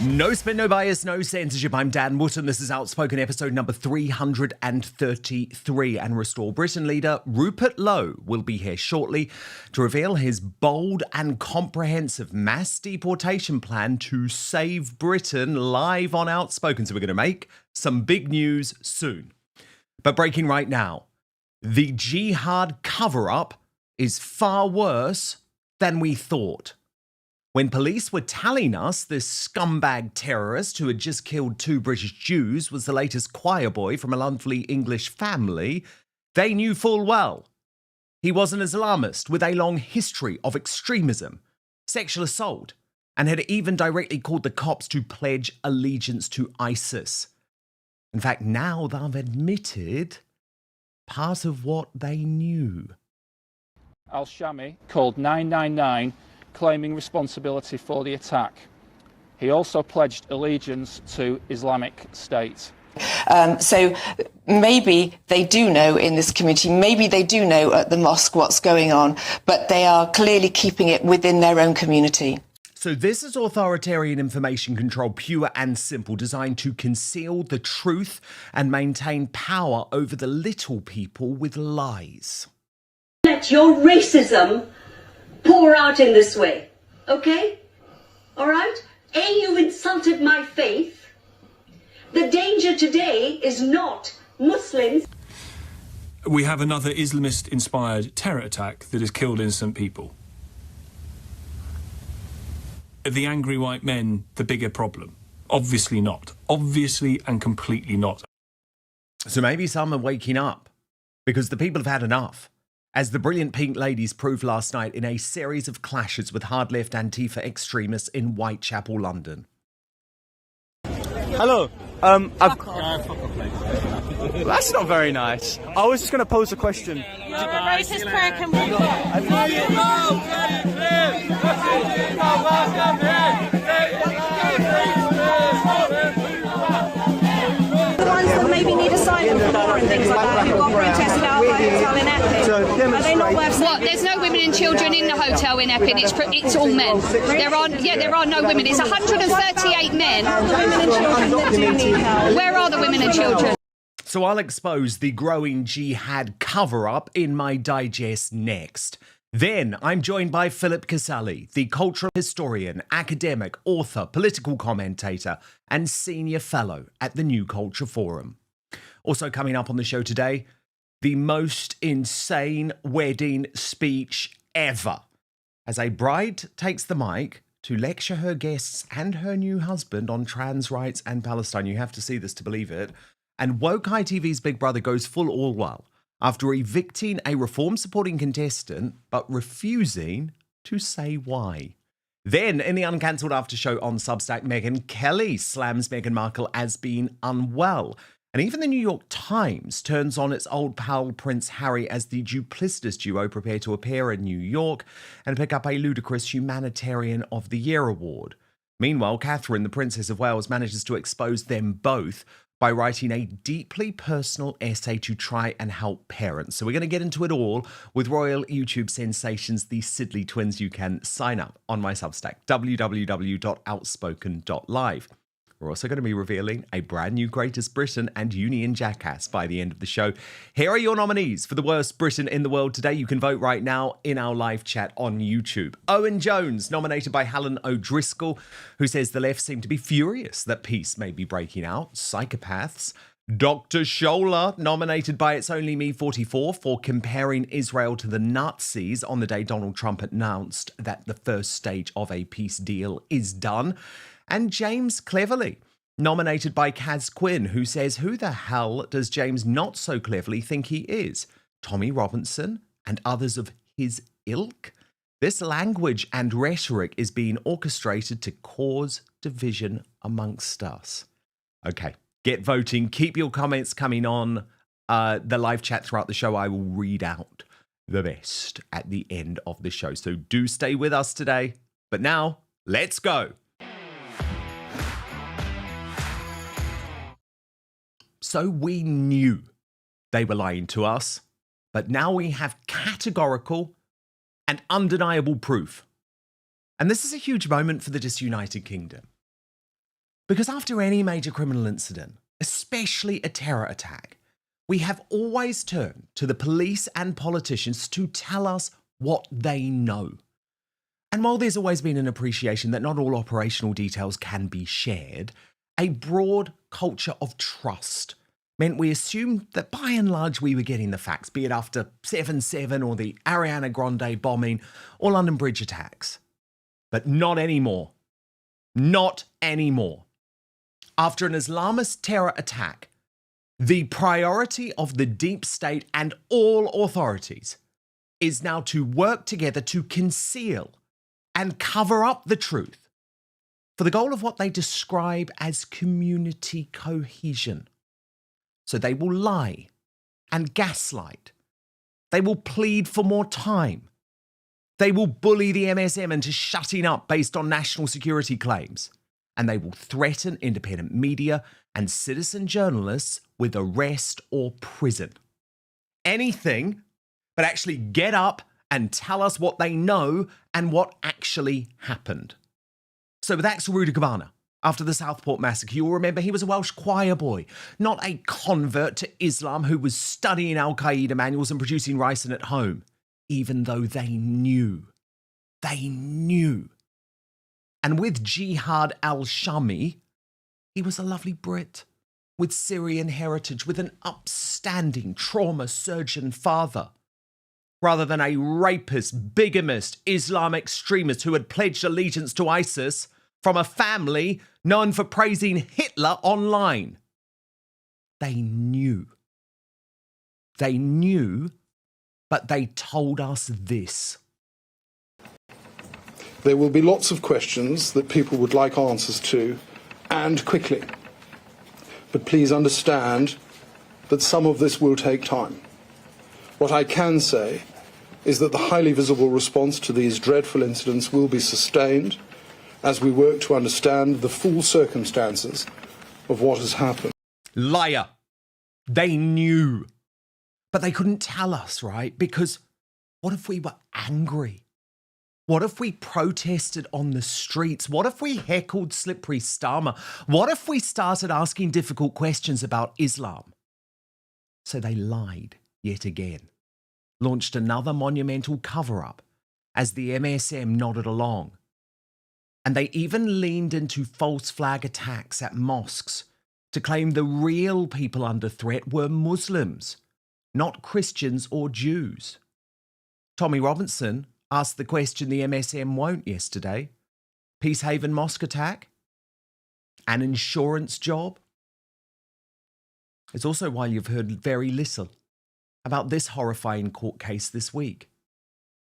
No spin, no bias, no censorship. I'm Dan Wootton. This is Outspoken episode number 333. And Restore Britain leader Rupert Lowe will be here shortly to reveal his bold and comprehensive mass deportation plan to save Britain live on Outspoken. So we're going to make some big news soon. But breaking right now, the Jihad cover-up is far worse than we thought. When police were telling us this scumbag terrorist who had just killed 2 British Jews was the latest choirboy from a lovely English family, they knew full well he was an Islamist with a long history of extremism, sexual assault, and had even directly called the cops to pledge allegiance to ISIS. In fact, now they've admitted part of what they knew. Al-Shami called 999, claiming responsibility for the attack. He also pledged allegiance to Islamic State. So maybe they do know in this community, maybe they do know at the mosque what's going on, but they are clearly keeping it within their own community. So this is authoritarian information control, pure and simple, designed to conceal the truth and maintain power over the little people with lies. Let your racism pour out in this way, okay? All right? You've insulted my faith. The danger today is not Muslims. We have another Islamist-inspired terror attack that has killed innocent people. Are the angry white men the bigger problem? Obviously not. Obviously and completely not. So maybe some are waking up because the people have had enough. As the brilliant Pink Ladies proved last night in a series of clashes with hard-left ANTIFA extremists in Whitechapel, London. Hello. That's not very nice. I was just going to pose a question. You're a racist prick and the ones that maybe need asylum for war and things like that, who got protested out by hotel in Epping. Are they not worth What? There's no women and children in the hotel in Epping. It's all men. There are no women. It's 138 men. the women and children that do need help? Where are the women and children? So I'll expose the growing Jihad cover-up in my digest next. Then I'm joined by Phillip Kiszely, the cultural historian, academic, author, political commentator, and senior fellow at the New Culture Forum. Also coming up on the show today, the most insane wedding speech ever, as a bride takes the mic to lecture her guests and her new husband on trans rights and Palestine. You have to see this to believe it. And Woke ITV's Big Brother goes full Orwell after evicting a reform-supporting contestant, but refusing to say why. Then, in the uncancelled after show on Substack, Megyn Kelly slams Meghan Markle as being unwell. And even the New York Times turns on its old pal Prince Harry as the duplicitous duo prepare to appear in New York and pick up a ludicrous Humanitarian of the Year award. Meanwhile, Catherine, the Princess of Wales, manages to expose them both by writing a deeply personal essay to try and help parents. So we're going to get into it all with royal YouTube sensations, the Sidley twins. You can sign up on my Substack, www.outspoken.live. We're also going to be revealing a brand new Greatest Britain and Union Jackass by the end of the show. Here are your nominees for the worst Britain in the world today. You can vote right now in our live chat on YouTube. Owen Jones, nominated by Helen O'Driscoll, who says the left seem to be furious that peace may be breaking out. Psychopaths. Dr. Scholar, nominated by It's Only Me 44 for comparing Israel to the Nazis on the day Donald Trump announced that the first stage of a peace deal is done. And James Cleverly, nominated by Kaz Quinn, who says, who the hell does James not so cleverly think he is? Tommy Robinson and others of his ilk? This language and rhetoric is being orchestrated to cause division amongst us. Okay, get voting. Keep your comments coming on the live chat throughout the show. I will read out the best at the end of the show. So do stay with us today. But now, let's go. So we knew they were lying to us, but now we have categorical and undeniable proof. And this is a huge moment for the disunited kingdom. Because after any major criminal incident, especially a terror attack, we have always turned to the police and politicians to tell us what they know. And while there's always been an appreciation that not all operational details can be shared, a broad culture of trust meant we assumed that by and large we were getting the facts, be it after 7/7 or the Ariana Grande bombing or London Bridge attacks. But not anymore. Not anymore. After an Islamist terror attack, the priority of the deep state and all authorities is now to work together to conceal and cover up the truth for the goal of what they describe as community cohesion. So they will lie and gaslight. They will plead for more time. They will bully the MSM into shutting up based on national security claims. And they will threaten independent media and citizen journalists with arrest or prison. Anything but actually get up and tell us what they know and what actually happened. So with Axel Rudagabana, after the Southport massacre, you'll remember he was a Welsh choir boy, not a convert to Islam who was studying Al-Qaeda manuals and producing ricin at home, even though they knew. They knew. And with Jihad al-Shami, he was a lovely Brit with Syrian heritage, with an upstanding trauma surgeon father, rather than a rapist, bigamist, Islam extremist who had pledged allegiance to ISIS from a family known for praising Hitler online. They knew. They knew, but they told us this. There will be lots of questions that people would like answers to, and quickly. But please understand that some of this will take time. What I can say is that the highly visible response to these dreadful incidents will be sustained as we work to understand the full circumstances of what has happened. Liar. They knew. But they couldn't tell us, right? Because what if we were angry? What if we protested on the streets? What if we heckled Slippery Starmer? What if we started asking difficult questions about Islam? So they lied yet again, launched another monumental cover-up as the MSM nodded along. And they even leaned into false flag attacks at mosques to claim the real people under threat were Muslims, not Christians or Jews. Tommy Robinson asked the question the MSM won't yesterday. Peacehaven mosque attack? An insurance job? It's also why you've heard very little about this horrifying court case this week.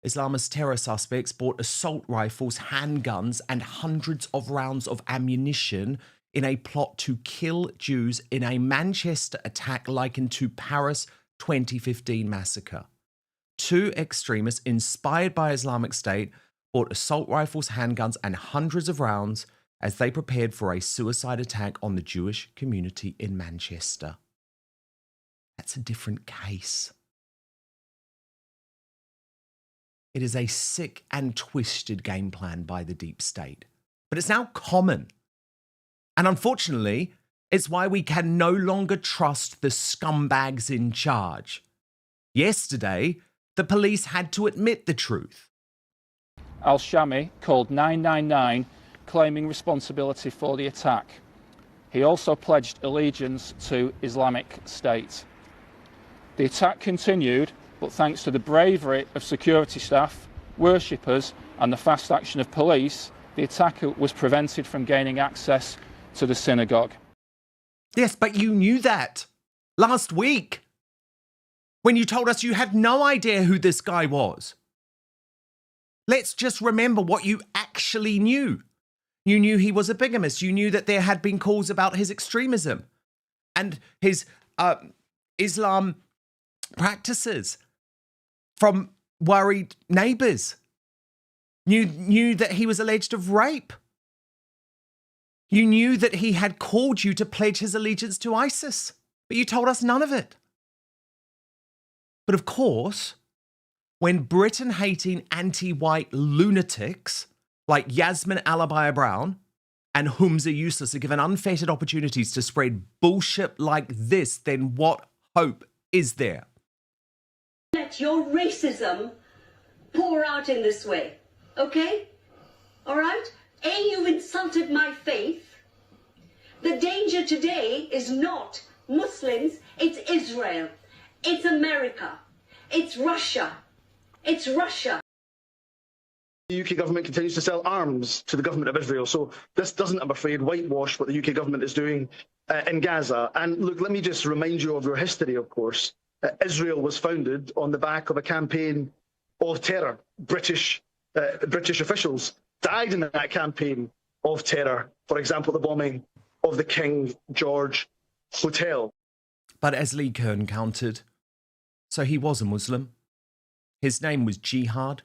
Islamist terror suspects bought assault rifles, handguns, and hundreds of rounds of ammunition in a plot to kill Jews in a Manchester attack likened to Paris 2015 massacre. Two extremists inspired by Islamic State bought assault rifles, handguns, and hundreds of rounds as they prepared for a suicide attack on the Jewish community in Manchester. That's a different case. It is a sick and twisted game plan by the deep state. But it's now common. And unfortunately, it's why we can no longer trust the scumbags in charge. Yesterday, the police had to admit the truth. Al-Shami called 999, claiming responsibility for the attack. He also pledged allegiance to Islamic State. The attack continued, but thanks to the bravery of security staff, worshippers, and the fast action of police, the attacker was prevented from gaining access to the synagogue. Yes, but you knew that last week when you told us you had no idea who this guy was. Let's just remember what you actually knew. You knew he was a bigamist. You knew that there had been calls about his extremism and his Islam practices from worried neighbours. You knew that he was alleged of rape. You knew that he had called you to pledge his allegiance to ISIS, but you told us none of it. But of course, when Britain-hating anti-white lunatics like Yasmin Alabaya Brown and Humza useless are given unfettered opportunities to spread bullshit like this, then what hope is there? Let your racism pour out in this way, okay? All right? You've insulted my faith. The danger today is not Muslims, it's Israel, it's America, it's Russia, it's Russia. The UK government continues to sell arms to the government of Israel. So this doesn't, I'm afraid, whitewash what the UK government is doing in Gaza. And look, let me just remind you of your history, of course. Israel was founded on the back of a campaign of terror. British officials died in that campaign of terror. For example, the bombing of the King George Hotel. But as Lee Kern countered, so he was a Muslim. His name was Jihad.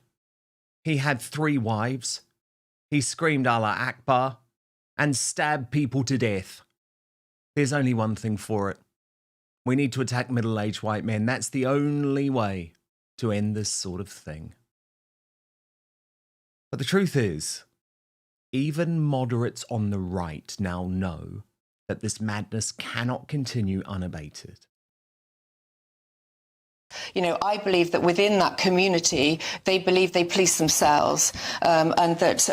He had 3 wives. He screamed Allah Akbar and stabbed people to death. There's only one thing for it. We need to attack middle-aged white men. That's the only way to end this sort of thing. But the truth is, even moderates on the right now know that this madness cannot continue unabated. You know, I believe that within that community, they believe they police themselves, and that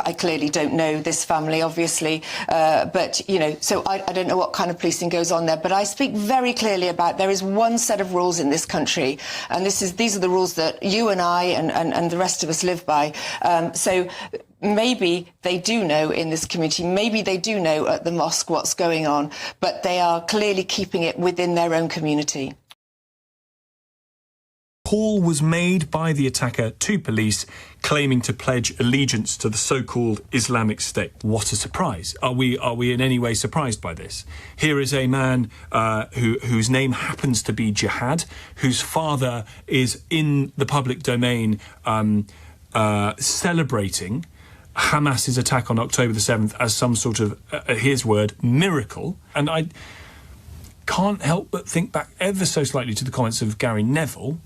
I clearly don't know this family, obviously, but, you know, so I don't know what kind of policing goes on there, but I speak very clearly about there is one set of rules in this country, and these are the rules that you and I and the rest of us live by. So maybe they do know in this community, maybe they do know at the mosque what's going on, but they are clearly keeping it within their own community. Call was made by the attacker to police claiming to pledge allegiance to the so-called Islamic State. What a surprise. Are we in any way surprised by this? Here is a man whose name happens to be Jihad, whose father is in the public domain celebrating Hamas's attack on October the 7th as some sort of, his word, miracle. And I can't help but think back ever so slightly to the comments of Gary Neville,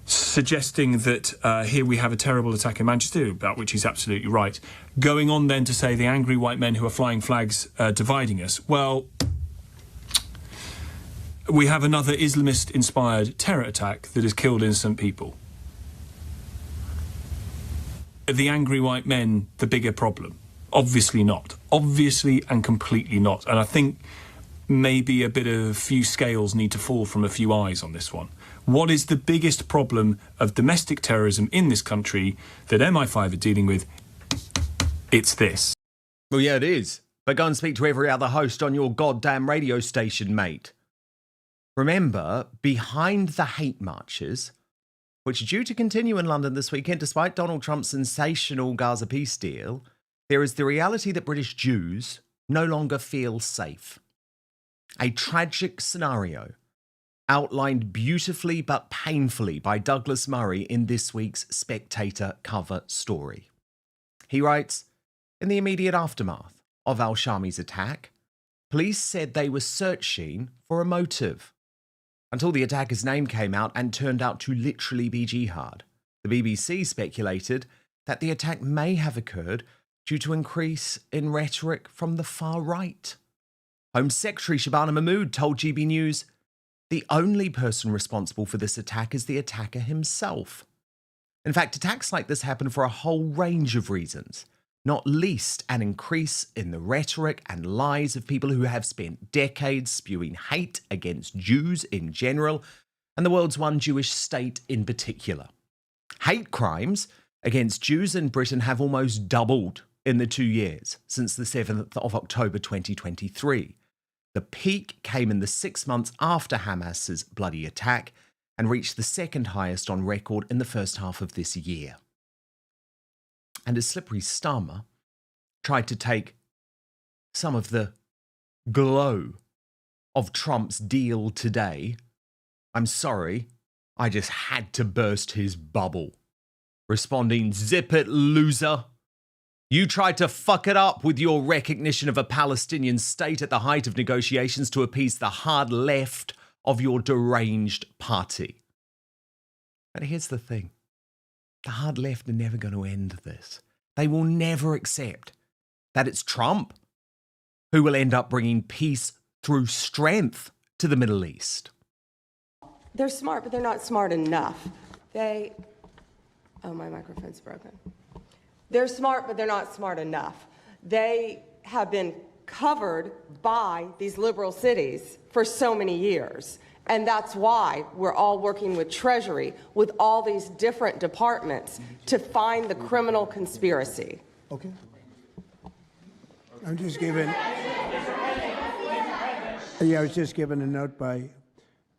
suggesting that here we have a terrible attack in Manchester, about which he's absolutely right, going on then to say the angry white men who are flying flags dividing us. Well, we have another Islamist-inspired terror attack that has killed innocent people. Are the angry white men the bigger problem? Obviously not. Obviously and completely not. And I think maybe a few scales need to fall from a few eyes on this one. What is the biggest problem of domestic terrorism in this country that MI5 are dealing with? It's this. Well, yeah, it is. But go and speak to every other host on your goddamn radio station, mate. Remember, behind the hate marches, which are due to continue in London this weekend despite Donald Trump's sensational Gaza peace deal, there is the reality that British Jews no longer feel safe. A tragic scenario outlined beautifully but painfully by Douglas Murray in this week's Spectator cover story. He writes, in the immediate aftermath of al-Shami's attack, police said they were searching for a motive, until the attacker's name came out and turned out to literally be Jihad. The BBC speculated that the attack may have occurred due to increase in rhetoric from the far right. Home Secretary Shabana Mahmood told GB News, the only person responsible for this attack is the attacker himself. In fact, attacks like this happen for a whole range of reasons, not least an increase in the rhetoric and lies of people who have spent decades spewing hate against Jews in general and the world's one Jewish state in particular. Hate crimes against Jews in Britain have almost doubled in the 2 years since the 7th of October 2023. The peak came in the 6 months after Hamas's bloody attack and reached the second highest on record in the first half of this year. And as Slippery Starmer tried to take some of the glow of Trump's deal today, I'm sorry, I just had to burst his bubble. Responding, zip it, loser. You tried to fuck it up with your recognition of a Palestinian state at the height of negotiations to appease the hard left of your deranged party. But here's the thing. The hard left are never going to end this. They will never accept that it's Trump who will end up bringing peace through strength to the Middle East. They're smart, but they're not smart enough. Oh, my microphone's broken. They're smart, but they're not smart enough. They have been covered by these liberal cities for so many years. And that's why we're all working with Treasury, with all these different departments, to find the criminal conspiracy. Okay. I'm just giving... Yeah, I was just given a note by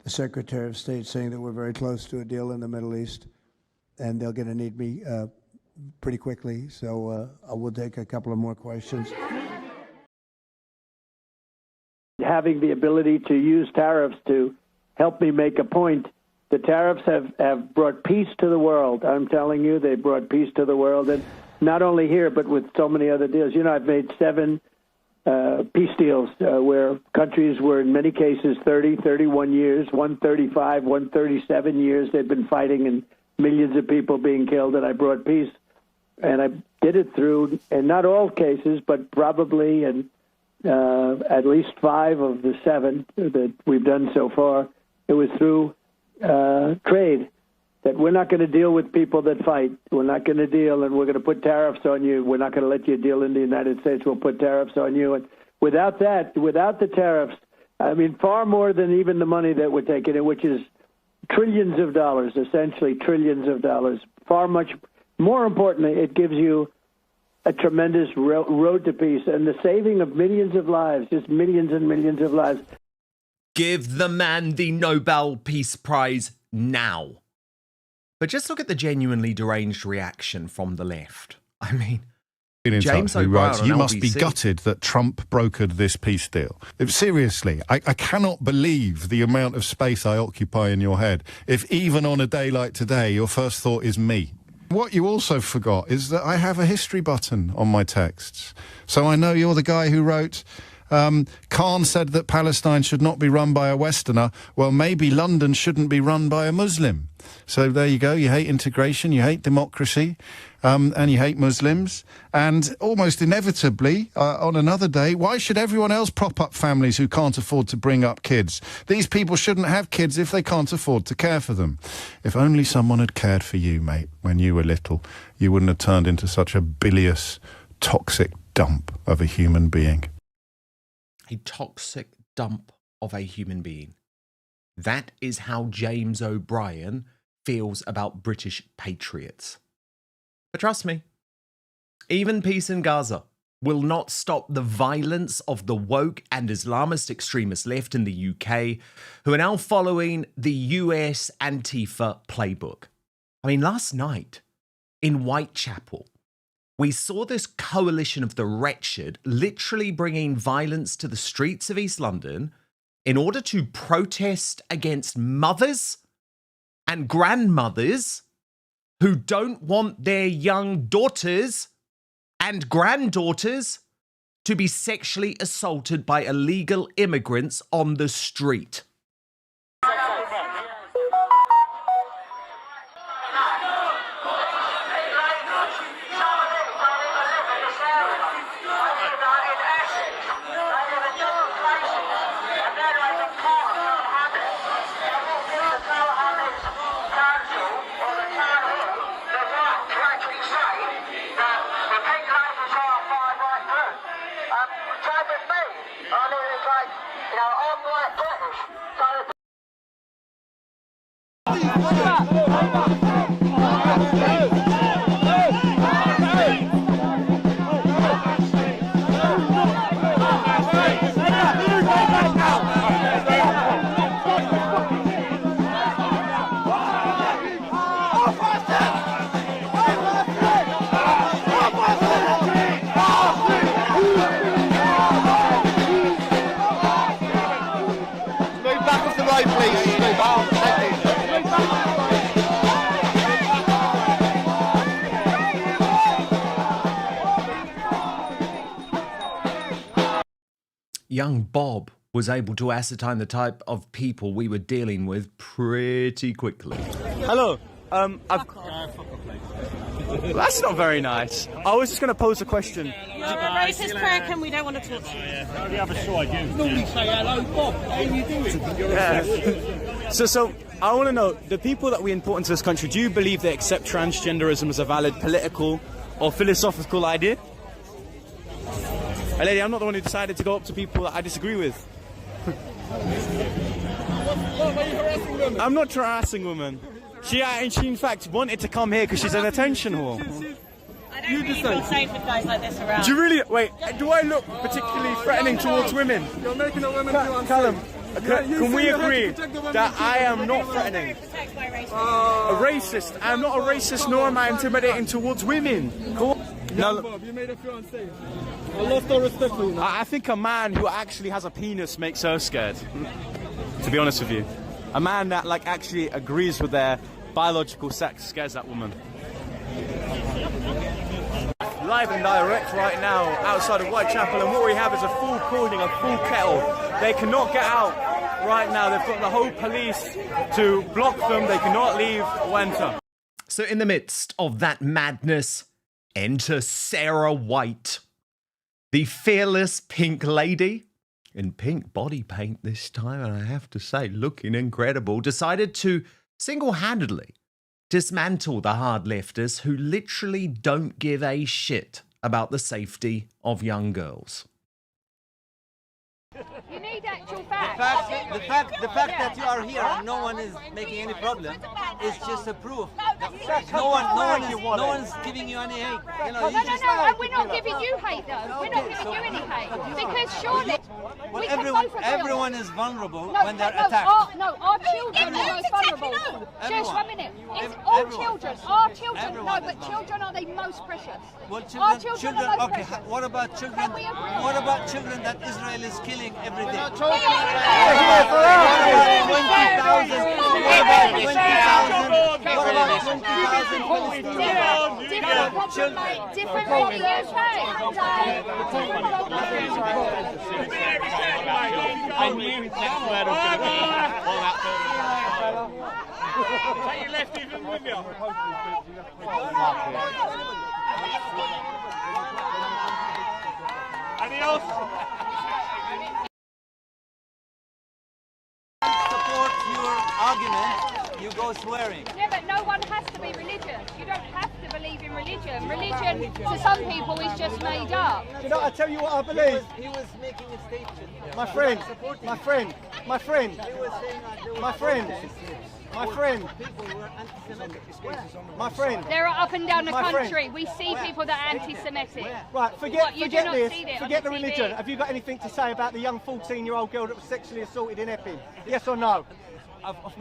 the Secretary of State saying that we're very close to a deal in the Middle East, and they're going to need me pretty quickly, so I will take a couple of more questions. Having the ability to use tariffs to help me make a point. The tariffs have brought peace to the world. I'm telling you, they brought peace to the world, and not only here, but with so many other deals. You know, I've made 7 peace deals where countries were, in many cases, 30, 31 years, 135, 137 years. They've been fighting and millions of people being killed, and I brought peace. And I did it through, in not all cases, but probably in at least 5 of the 7 that we've done so far, it was through trade. That we're not going to deal with people that fight. We're not going to deal, and we're going to put tariffs on you. We're not going to let you deal in the United States. We'll put tariffs on you. And without that, without the tariffs, I mean, far more than even the money that we're taking in, which is trillions of dollars, essentially trillions of dollars, far much more importantly, it gives you a tremendous road to peace and the saving of millions of lives, just millions and millions of lives. Give the man the Nobel Peace Prize now. But just look at the genuinely deranged reaction from the left. I mean, James who writes, O'Brien you on must be LBC. gutted that Trump brokered this peace deal. Seriously, I cannot believe the amount of space I occupy in your head. If even on a day like today, your first thought is me. What you also forgot is that I have a history button on my texts. So I know you're the guy who wrote, Khan said that Palestine should not be run by a Westerner. Well, maybe London shouldn't be run by a Muslim. So there you go. You hate integration, you hate democracy, and you hate Muslims. And almost inevitably, on another day, why should everyone else prop up families who can't afford to bring up kids? These people shouldn't have kids if they can't afford to care for them. If only someone had cared for you, mate, when you were little, you wouldn't have turned into such a bilious, toxic dump of a human being. A toxic dump of a human being. That is how James O'Brien feels about British patriots. But trust me, even peace in Gaza will not stop the violence of the woke and Islamist extremist left in the UK, who are now following the US Antifa playbook. I mean, last night in Whitechapel, we saw this coalition of the wretched literally bringing violence to the streets of East London in order to protest against mothers and grandmothers who don't want their young daughters and granddaughters to be sexually assaulted by illegal immigrants on the street. Young Bob was able to ascertain the type of people we were dealing with pretty quickly. Hello. That's not very nice. I was just going to pose a question. You're a racist prick and we don't want to talk to you. The other side, you. Normally say hello, Bob. How are you doing? Yeah. So I want to know, the people that we import into this country, do you believe they accept transgenderism as a valid political or philosophical idea? Hey lady, I'm not the one who decided to go up to people that I disagree with. What, are you harassing women? I'm not harassing women. She in fact wanted to come here because she's an attention whore. I don't really feel safe with guys like this around. Do you really? Wait, do I look particularly threatening towards women? You're making a woman feel unsafe. Callum, can we agree that I am not threatening? A racist? I'm not a racist, nor am I intimidating towards women. No, Bob, you made her feel unsafe. I lost all respect for you now. I think a man who actually has a penis makes her scared. To be honest with you, a man that actually agrees with their biological sex scares that woman. Live and direct right now outside of Whitechapel, and what we have is a full cordon, a full kettle. They cannot get out right now. They've got the whole police to block them. They cannot leave or enter. So in the midst of that madness, enter Sarah White, the fearless pink lady, in pink body paint this time, and I have to say, looking incredible, decided to single-handedly dismantle the hard lefters who literally don't give a shit about the safety of young girls. You need actual facts. The fact that you are here and no one is making any problem is just a proof. No one's giving you any hate. You know, No, and we're not giving you hate though. We're not giving you any hate because surely everyone is vulnerable when they're attacked. Our children are most vulnerable. Just 1 minute. It's all children. Our children, but children are the most precious. Our children are most precious. What about children? What about children that Israel is killing every day? Different from the UK. I knew that word was going to be all that. Take your left even with you. Adios. Support your argument, you go swearing. Yeah, but no one has to be religious. You don't have to believe in religion. Religion, to some people, is just made up. You know, I tell you what I believe. He was making a statement. My friend. They're up and down the country. We see people that are anti-Semitic. Right, forget this. Forget the religion. Have you got anything to say about the young 14-year-old girl that was sexually assaulted in Epping? Yes or no? Of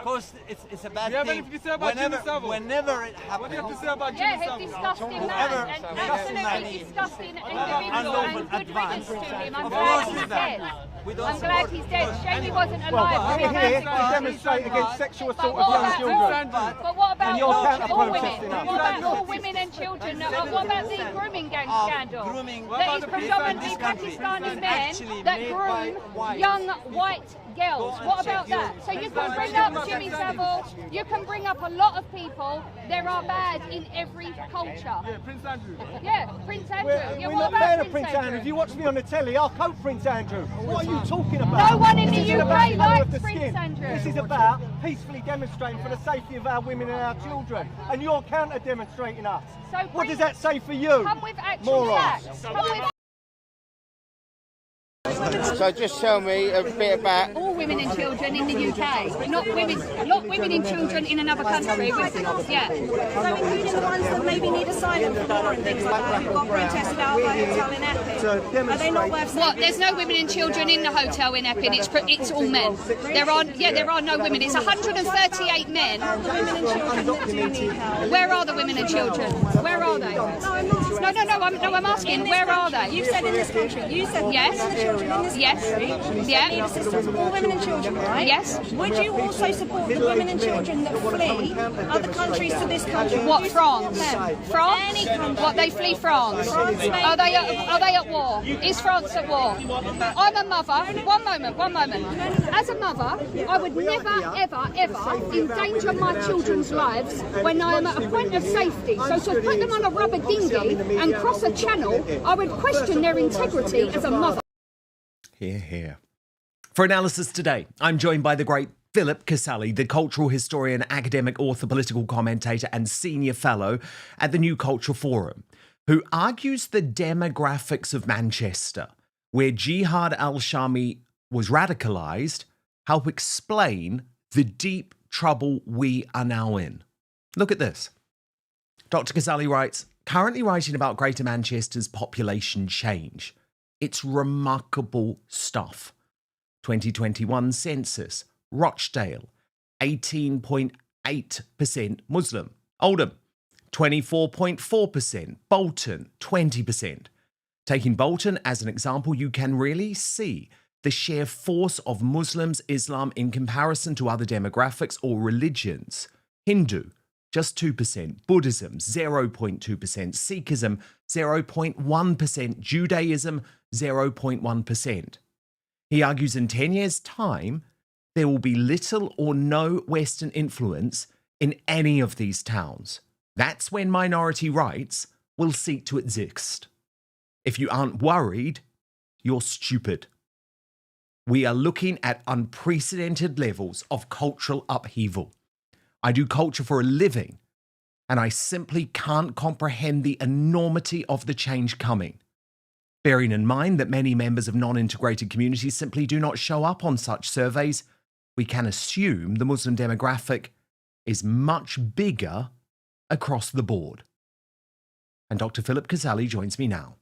course, it's a bad Do you have thing. anything to say about Jimmy Savile? Whenever it happens. What do you have to say about Jimmy Savile? He's disgusting man, and absolutely disgusting individual, and good riddance to him. I'm glad he's dead. I'm glad he's dead. Shame he wasn't alive. Well, we're here to demonstrate against sexual assault of young children. But what about and you're all women? counter-protesting us. What about all women and children? What about the grooming gang scandal? That is predominantly Pakistani men that groom young white girls. What about that? So you can bring up Jimmy Savile, you can bring up a lot of people. There are bad in every culture. Yeah, Prince Andrew. Yeah, Prince Andrew. We're not fan of Prince Andrew. If you watch me on the telly, I'll quote Prince Andrew. What are you talking about? No one in the UK likes Prince Andrew. This is about peacefully demonstrating for the safety of our women and our children. And you're counter-demonstrating us. So what does that say for you? Come with actual facts. So just tell me a bit about all women and children in the UK, not women and children in another country. Yeah. So including the ones that maybe need asylum for war and things like that, who got protested out by a hotel in Epping. Are they not worth saying? What? There's no women and children in the hotel in Epping. It's all men. There are no women. It's 138 men. The women and children that do need help. Where are the women and children? Where are they? No, I'm not. No. I'm asking. Where are they? You said in this country. You said yes. the children in this Yes. country, Yeah. need assistance for all women and children, right? Yes. Would you also support the women and children that flee other countries to this country? What, Would you France? support them? France? Any country. What, they flee France? France, maybe. Are they at war? Is France at war? I'm a mother. One moment. As a mother, I would never, ever, ever endanger my children's lives when I am at a point of safety. So to put them on a rubber dinghy and cross a channel, I would question their integrity as a mother. Hear, hear. For analysis today, I'm joined by the great Phillip Kiszely, the cultural historian, academic author, political commentator and senior fellow at the New Culture Forum, who argues the demographics of Manchester, where Jihad al-Shami was radicalised, help explain the deep trouble we are now in. Look at this. Dr. Kiszely writes, currently writing about Greater Manchester's population change. It's remarkable stuff. 2021 census, Rochdale, 18.8% Muslim. Oldham, 24.4%. Bolton, 20%. Taking Bolton as an example, you can really see the sheer force of Muslims, Islam in comparison to other demographics or religions. Hindu, just 2%. Buddhism, 0.2%. Sikhism, 0.1%. Judaism, 0.1%. He argues in 10 years' time, there will be little or no Western influence in any of these towns. That's when minority rights will seek to exist. If you aren't worried, you're stupid. We are looking at unprecedented levels of cultural upheaval. I do culture for a living, and I simply can't comprehend the enormity of the change coming. Bearing in mind that many members of non-integrated communities simply do not show up on such surveys, we can assume the Muslim demographic is much bigger across the board. And Dr. Phillip Kiszely joins me now.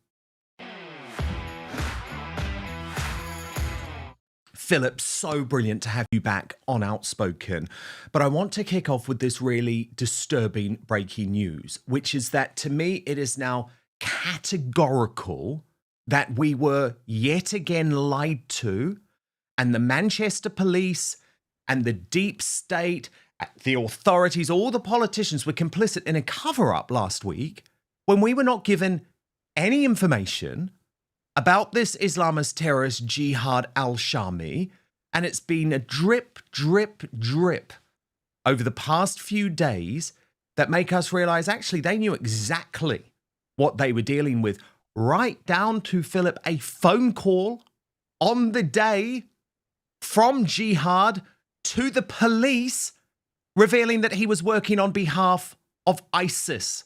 Phillip, so brilliant to have you back on Outspoken. But I want to kick off with this really disturbing breaking news, which is that to me, it is now categorical that we were yet again lied to, and the Manchester police and the deep state, the authorities, all the politicians were complicit in a cover-up last week when we were not given any information about this Islamist terrorist Jihad al-Shami, and it's been a drip, drip, drip over the past few days that make us realise actually they knew exactly what they were dealing with, right down to, Phillip, a phone call on the day from Jihad to the police revealing that he was working on behalf of ISIS.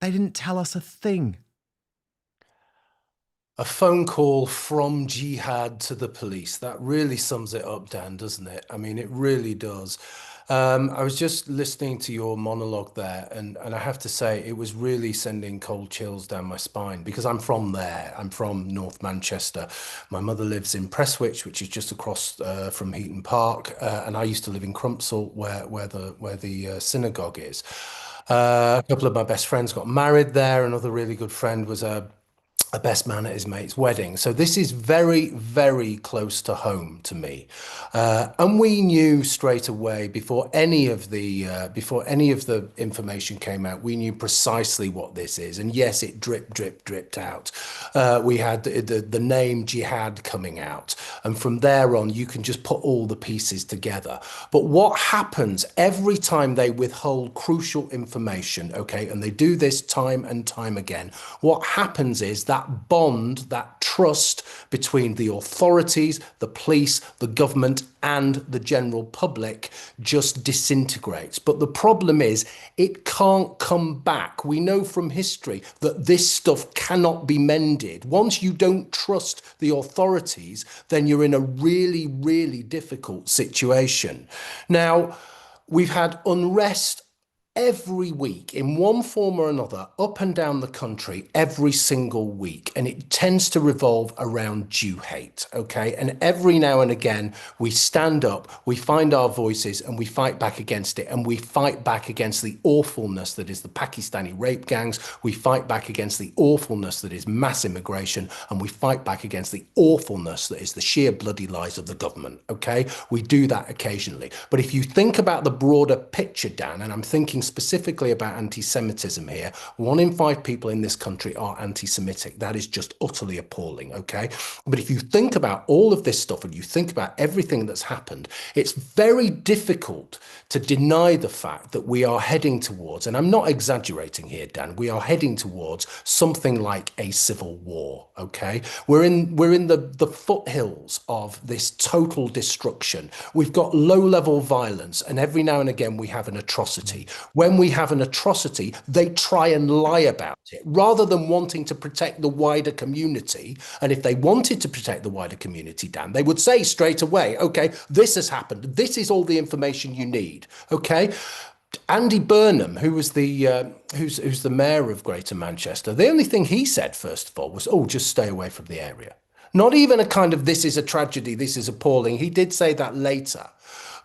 They didn't tell us a thing. A phone call from Jihad to the police. That really sums it up, Dan, doesn't it? I mean, it really does. I was just listening to your monologue there, and I have to say it was really sending cold chills down my spine because I'm from there. I'm from North Manchester. My mother lives in Prestwich, which is just across from Heaton Park, and I used to live in Crumpsall, where the synagogue is. A couple of my best friends got married there. Another really good friend was a best man at his mate's wedding. So this is very, very close to home to me. And we knew straight away before any of the information came out, we knew precisely what this is. And yes, it dripped out. We had the name Jihad coming out. And from there on, you can just put all the pieces together. But what happens every time they withhold crucial information, okay, and they do this time and time again, what happens is that bond, that trust between the authorities, the police, the government, and the general public just disintegrates. But the problem is it can't come back. We know from history that this stuff cannot be mended. Once you don't trust the authorities, then you're in a really, really difficult situation. Now, we've had unrest every week in one form or another, up and down the country, every single week. And it tends to revolve around Jew hate, okay? And every now and again, we stand up, we find our voices, and we fight back against it. And we fight back against the awfulness that is the Pakistani rape gangs. We fight back against the awfulness that is mass immigration. And we fight back against the awfulness that is the sheer bloody lies of the government, okay? We do that occasionally. But if you think about the broader picture, Dan, and I'm thinking specifically about anti-Semitism here, 1 in 5 people in this country are anti-Semitic. That is just utterly appalling, okay? But if you think about all of this stuff and you think about everything that's happened, it's very difficult to deny the fact that we are heading towards, and I'm not exaggerating here, Dan, we are heading towards something like a civil war, okay? We're in the foothills of this total destruction. We've got low-level violence, and every now and again we have an atrocity. When we have an atrocity, they try and lie about it rather than wanting to protect the wider community. And if they wanted to protect the wider community, Dan, they would say straight away, okay, this has happened. This is all the information you need, okay? Andy Burnham, who was the who's the mayor of Greater Manchester, the only thing he said, first of all, was, oh, just stay away from the area. Not even a kind of, this is a tragedy, this is appalling. He did say that later.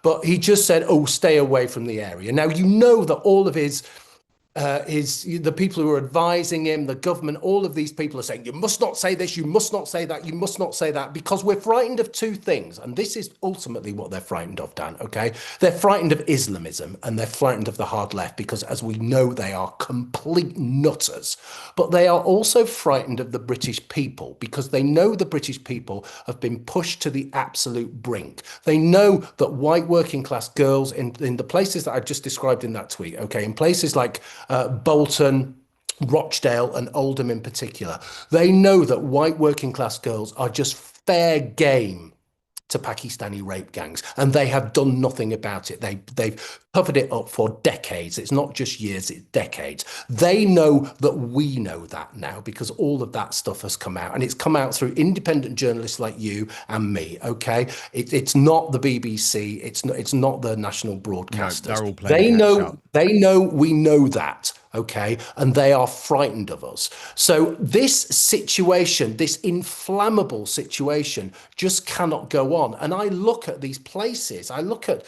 But he just said, oh, stay away from the area. Now, you know that all of the people who are advising him, the government, all of these people are saying, you must not say this, you must not say that, you must not say that, because we're frightened of 2 things. And this is ultimately what they're frightened of, Dan, okay? They're frightened of Islamism and they're frightened of the hard left because, as we know, they are complete nutters. But they are also frightened of the British people because they know the British people have been pushed to the absolute brink. They know that white working class girls in the places that I've just described in that tweet, okay, in places like Bolton, Rochdale and Oldham in particular, they know that white working class girls are just fair game to Pakistani rape gangs, and they have done nothing about it. They've covered it up for decades. It's not just years, it's decades. They know that we know that now because all of that stuff has come out, and it's come out through independent journalists like you and me, okay? It's not the BBC, it's not the national broadcasters. No, they're all playing they know we know that. Okay, and they are frightened of us. So this situation, this inflammable situation, just cannot go on. And I look at these places. I look at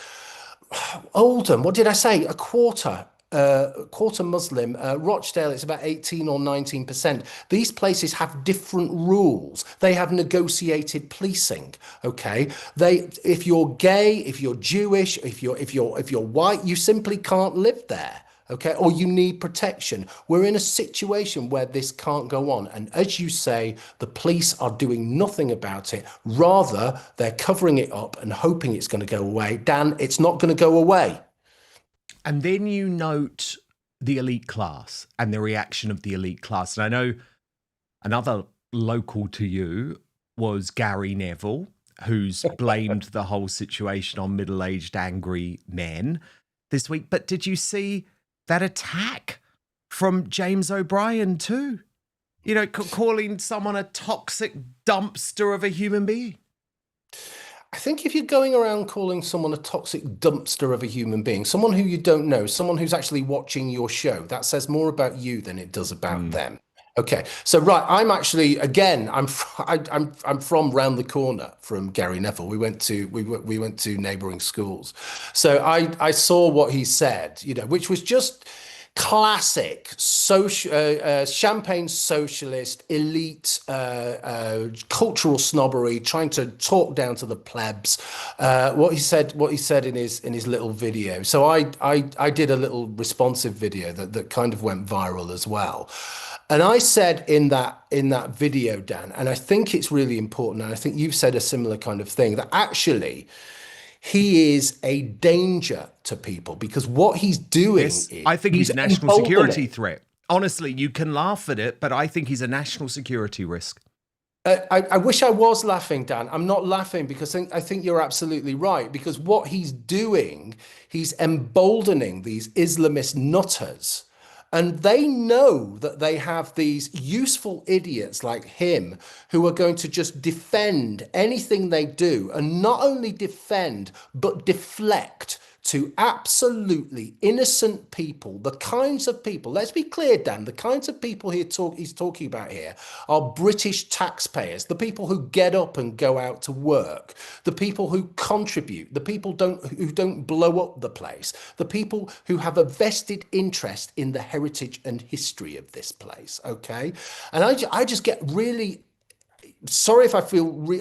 Oldham. What did I say? A quarter Muslim. Rochdale, it's about 18 or 19%. These places have different rules. They have negotiated policing. Okay, if you're gay, if you're Jewish, if you're white, you simply can't live there. Okay, or you need protection. We're in a situation where this can't go on. And as you say, the police are doing nothing about it. Rather, they're covering it up and hoping it's going to go away. Dan, it's not going to go away. And then you note the elite class and the reaction of the elite class. And I know another local to you was Gary Neville, who's blamed the whole situation on middle-aged angry men this week. But did you see that attack from James O'Brien too? You know, calling someone a toxic dumpster of a human being. I think if you're going around calling someone a toxic dumpster of a human being, someone who you don't know, someone who's actually watching your show, that says more about you than it does about them. Okay, so right, I'm actually, again, I'm from round the corner from Gary Neville. We went to neighbouring schools, so I saw what he said, you know, which was just classic champagne socialist elite cultural snobbery, trying to talk down to the plebs. What he said in his little video. So I did a little responsive video that kind of went viral as well. And I said in that video, Dan, and I think it's really important, and I think you've said a similar kind of thing, that actually he is a danger to people because what he's doing is... I think he's a national security threat. Honestly, you can laugh at it, but I think he's a national security risk. I wish I was laughing, Dan. I'm not laughing because I think you're absolutely right, because what he's doing, he's emboldening these Islamist nutters. And they know that they have these useful idiots like him who are going to just defend anything they do, and not only defend, but deflect to absolutely innocent people, the kinds of people, let's be clear, Dan, the kinds of people he's talking about here are British taxpayers, the people who get up and go out to work, the people who contribute, the people who don't blow up the place, the people who have a vested interest in the heritage and history of this place, okay? And I just get really, sorry if I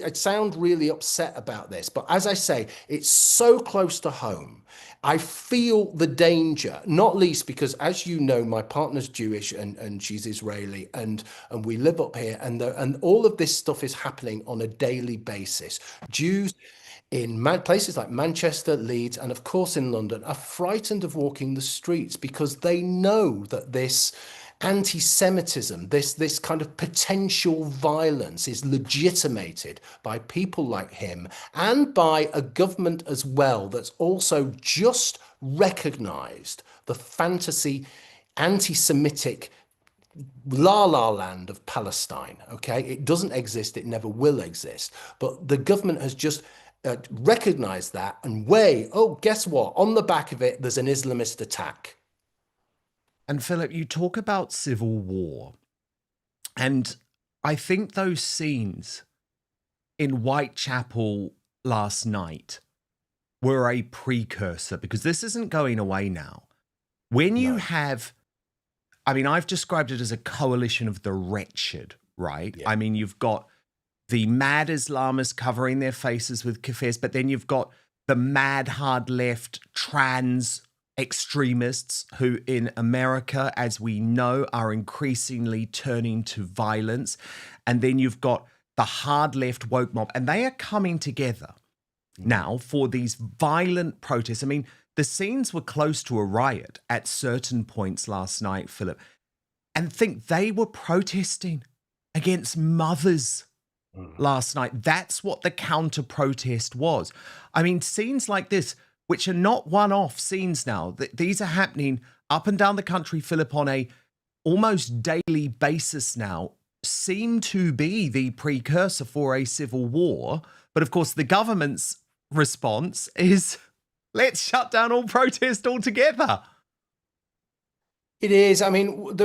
I sound really upset about this, but as I say, it's so close to home. I feel the danger, not least because, as you know, my partner's Jewish and she's Israeli, and we live up here, and all of this stuff is happening on a daily basis. Jews in places like Manchester, Leeds, and of course in London are frightened of walking the streets because they know that this anti-Semitism, this kind of potential violence is legitimated by people like him and by a government as well that's also just recognized the fantasy anti-Semitic la land of Palestine, okay? It doesn't exist, it never will exist, but the government has just recognized that and guess what? On the back of it, there's an Islamist attack. And Philip, you talk about civil war, and I think those scenes in Whitechapel last night were a precursor, because this isn't going away now. When you have, I mean, I've described it as a coalition of the wretched, right? Yeah. I mean, you've got the mad Islamists covering their faces with kafirs, but then you've got the mad hard left trans extremists who in America, as we know, are increasingly turning to violence. And then you've got the hard left woke mob, and they are coming together now for these violent protests. I mean, the scenes were close to a riot at certain points last night, Philip, and think they were protesting against mothers last night. That's what the counter protest was. I mean, scenes like this, which are not one-off scenes now. These are happening up and down the country, Philip, on a almost daily basis now, seem to be the precursor for a civil war. But of course, the government's response is, let's shut down all protest altogether. It is. I mean,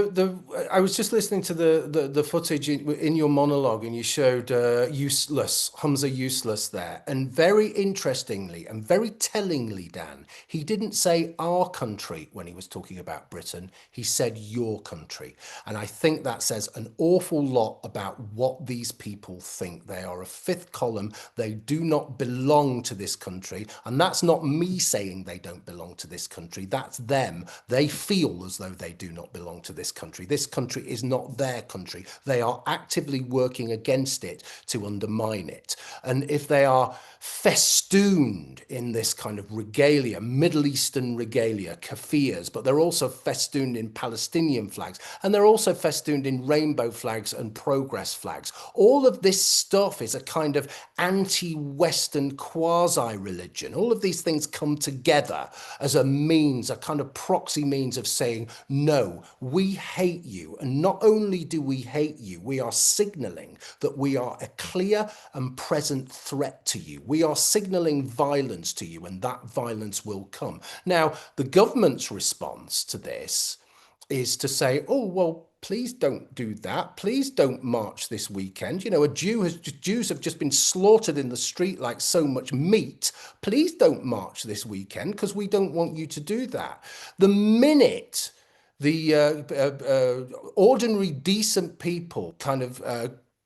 I was just listening to the footage in your monologue, and you showed Hamza Useless there. And very interestingly and very tellingly, Dan, he didn't say our country when he was talking about Britain. He said your country. And I think that says an awful lot about what these people think. They are a fifth column. They do not belong to this country. And that's not me saying they don't belong to this country. That's them. They feel as though they do not belong to this country. This country is not their country. They are actively working against it to undermine it. And if they are festooned in this kind of regalia, Middle Eastern regalia, kafirs, but they're also festooned in Palestinian flags, and they're also festooned in rainbow flags and progress flags. All of this stuff is a kind of anti-Western quasi-religion. All of these things come together as a means, a kind of proxy means of saying, no, we hate you. And not only do we hate you, we are signaling that we are a clear and present threat to you. We are signaling violence to you, and that violence will come. Now, the government's response to this is to say, oh, well, please don't do that. Please don't march this weekend. You know, Jews have just been slaughtered in the street like so much meat. Please don't march this weekend because we don't want you to do that. The minute the ordinary, decent people kind of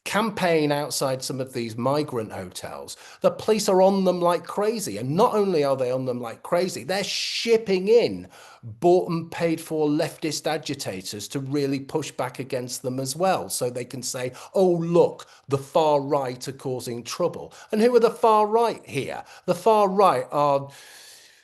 campaign outside some of these migrant hotels, the police are on them like crazy. And not only are they on them like crazy, they're shipping in bought and paid for leftist agitators to really push back against them as well. So they can say, oh, look, the far right are causing trouble. And who are the far right here? The far right are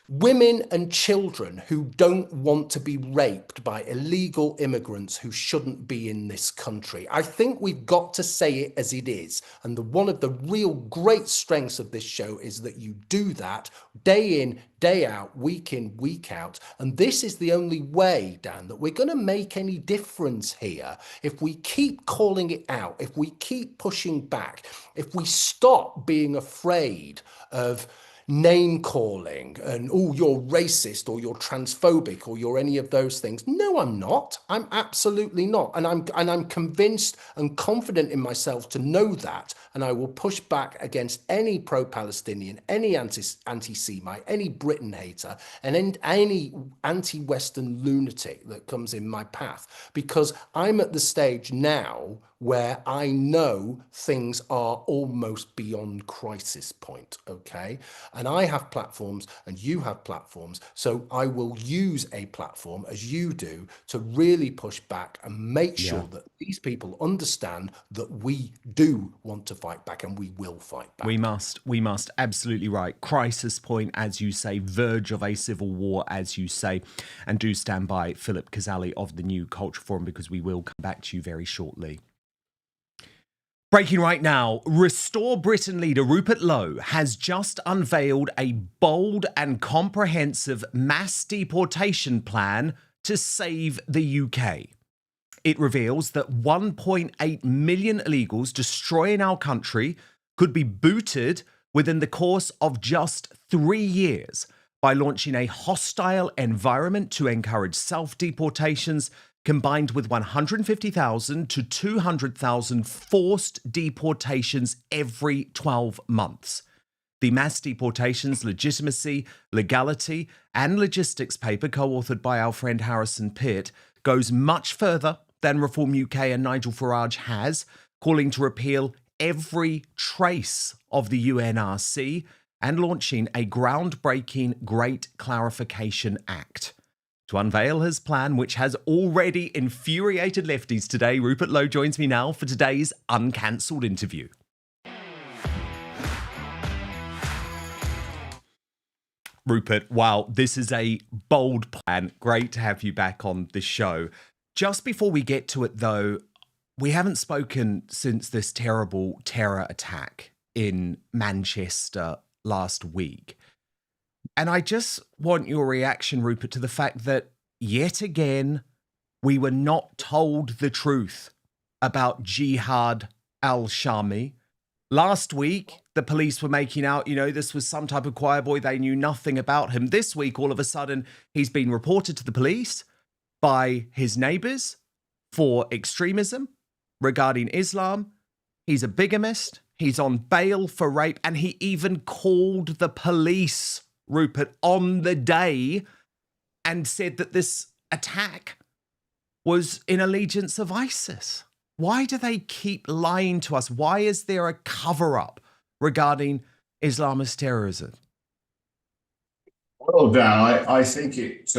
women and children who don't want to be raped by illegal immigrants who shouldn't be in this country. I think we've got to say it as it is. And one of the real great strengths of this show is that you do that day in, day out, week in, week out. And this is the only way, Dan, that we're going to make any difference here. If we keep calling it out, if we keep pushing back, if we stop being afraid of name calling and, oh, you're racist or you're transphobic or you're any of those things. No, I'm not. I'm absolutely not. And I'm convinced and confident in myself to know that. And I will push back against any pro-Palestinian, any anti-Semite, any Britain hater, and any anti-Western lunatic that comes in my path, because I'm at the stage now where I know things are almost beyond crisis point, okay? And I have platforms and you have platforms, so I will use a platform, as you do, to really push back and make sure that these people understand that we do want to fight back and we will fight back. We must, absolutely right. Crisis point, as you say, verge of a civil war, as you say, and do stand by Phillip Kiszely of the New Culture Forum, because we will come back to you very shortly. Breaking right now, Restore Britain leader Rupert Lowe has just unveiled a bold and comprehensive mass deportation plan to save the UK. It reveals that 1.8 million illegals destroying our country could be booted within the course of just 3 years by launching a hostile environment to encourage self-deportations, combined with 150,000 to 200,000 forced deportations every 12 months. The Mass Deportations Legitimacy, Legality and Logistics paper, co-authored by our friend Harrison Pitt, goes much further than Reform UK and Nigel Farage has, calling to repeal every trace of the UNRC and launching a groundbreaking Great Clarification Act. To unveil his plan, which has already infuriated lefties today, Rupert Lowe joins me now for today's uncancelled interview. Rupert, wow, this is a bold plan. Great to have you back on the show. Just before we get to it, though, we haven't spoken since this terrible terror attack in Manchester last week. And I just want your reaction, Rupert, to the fact that yet again, we were not told the truth about Jihad al-Shami. Last week, the police were making out, this was some type of choir boy. They knew nothing about him. This week, all of a sudden, he's been reported to the police by his neighbours for extremism regarding Islam. He's a bigamist. He's on bail for rape. And he even called the police, Rupert, on the day and said that this attack was in allegiance of ISIS. Why do they keep lying to us? Why is there a cover-up regarding Islamist terrorism? Well, Dan, I think it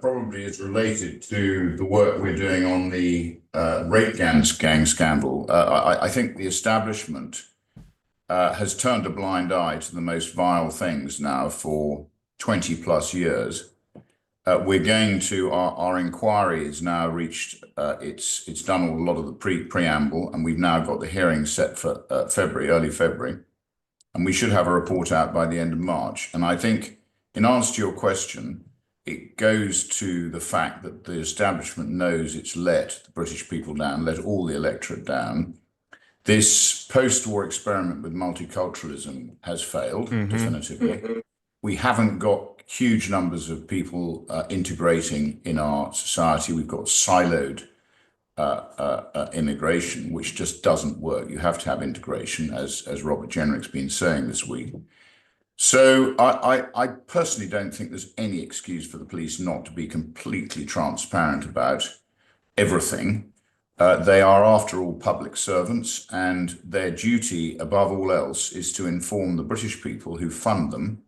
probably is related to the work we're doing on the rape gang scandal. I think the establishment has turned a blind eye to the most vile things now for 20 plus years. We're going to, our inquiry has now reached, it's done a lot of the preamble, and we've now got the hearing set for early February, and we should have a report out by the end of March. And I think, in answer to your question, it goes to the fact that the establishment knows it's let the British people down, let all the electorate down. This post-war experiment with multiculturalism has failed, definitively. We haven't got huge numbers of people integrating in our society. We've got siloed immigration, which just doesn't work. You have to have integration, as Robert Jenrick's been saying this week. So I personally don't think there's any excuse for the police not to be completely transparent about everything. They are, after all, public servants, and their duty, above all else, is to inform the British people who fund them,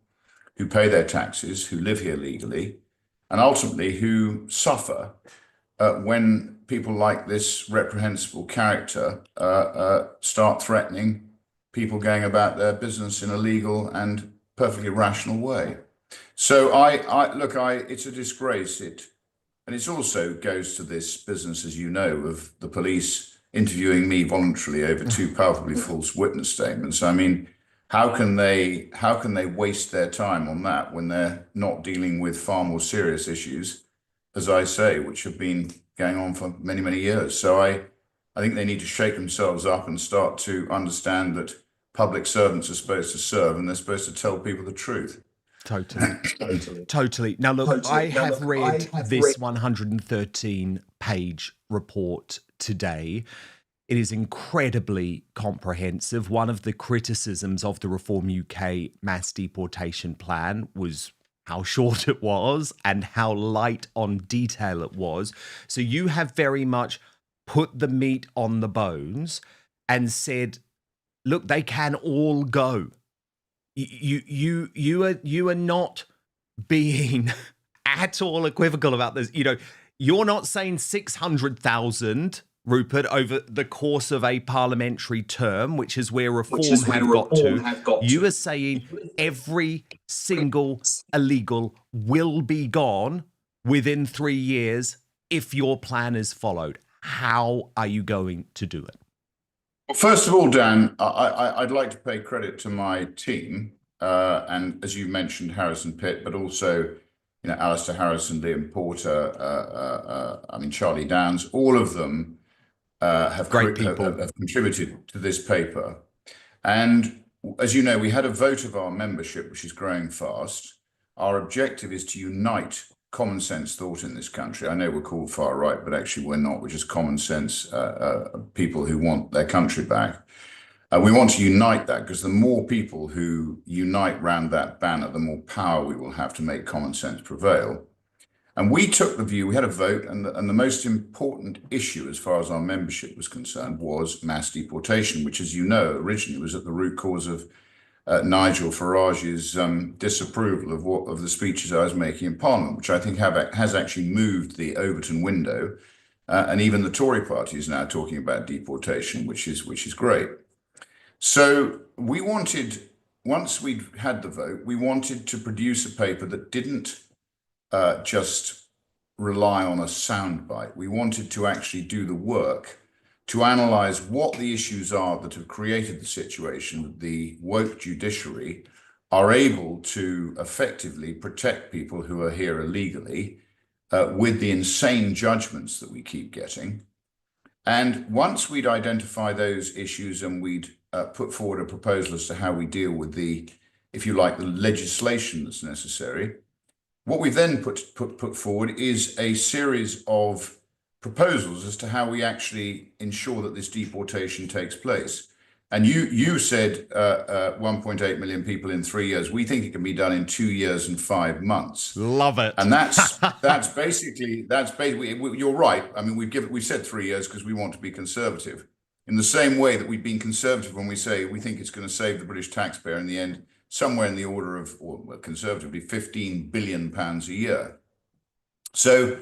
who pay their taxes, who live here legally, and ultimately who suffer when people like this reprehensible character start threatening people going about their business in a legal and perfectly rational way. So it's a disgrace. And it also goes to this business, as you know, of the police interviewing me voluntarily over two palpably false witness statements. I mean, how can they waste their time on that when they're not dealing with far more serious issues, as I say, which have been going on for many, many years? So I think they need to shake themselves up and start to understand that public servants are supposed to serve, and they're supposed to tell people the truth. Totally. Now, look, I have read this 113-page report today. It is incredibly comprehensive. One of the criticisms of the Reform UK mass deportation plan was how short it was and how light on detail it was. So you have very much put the meat on the bones and said, look, they can all go. You are not being at all equivocal about this. You know, you're not saying 600,000, Rupert, over the course of a parliamentary term, which is where reform have got to. You are saying every single illegal will be gone within 3 years if your plan is followed. How are you going to do it? Well, first of all, Dan, I'd like to pay credit to my team, and as you mentioned, Harrison Pitt, but also, Alistair Harrison, Liam Porter, Charlie Downs, all of them have contributed to this paper. And as you know, we had a vote of our membership, which is growing fast. Our objective is to unite common sense thought in this country. I know we're called far right, but actually we're not. We're just common sense people who want their country back. We want to unite that, because the more people who unite round that banner, the more power we will have to make common sense prevail. And we took the view, we had a vote, and the most important issue as far as our membership was concerned was mass deportation, which, as you know, originally was at the root cause of Nigel Farage's disapproval of the speeches I was making in Parliament, which I think has actually moved the Overton window, and even the Tory party is now talking about deportation, which is great. So we wanted, once we'd had the vote, we wanted to produce a paper that didn't just rely on a soundbite. We wanted to actually do the work to analyse what the issues are that have created the situation that the woke judiciary are able to effectively protect people who are here illegally with the insane judgments that we keep getting. And once we'd identify those issues and we'd put forward a proposal as to how we deal with the, if you like, the legislation that's necessary, what we then put forward is a series of proposals as to how we actually ensure that this deportation takes place. And you said 1.8 million people in 3 years. We think it can be done in 2 years and 5 months. Love it. And that's basically you're right. I mean, we've said 3 years because we want to be conservative. In the same way that we've been conservative when we say we think it's going to save the British taxpayer in the end somewhere in the order of, or conservatively, £15 billion a year. So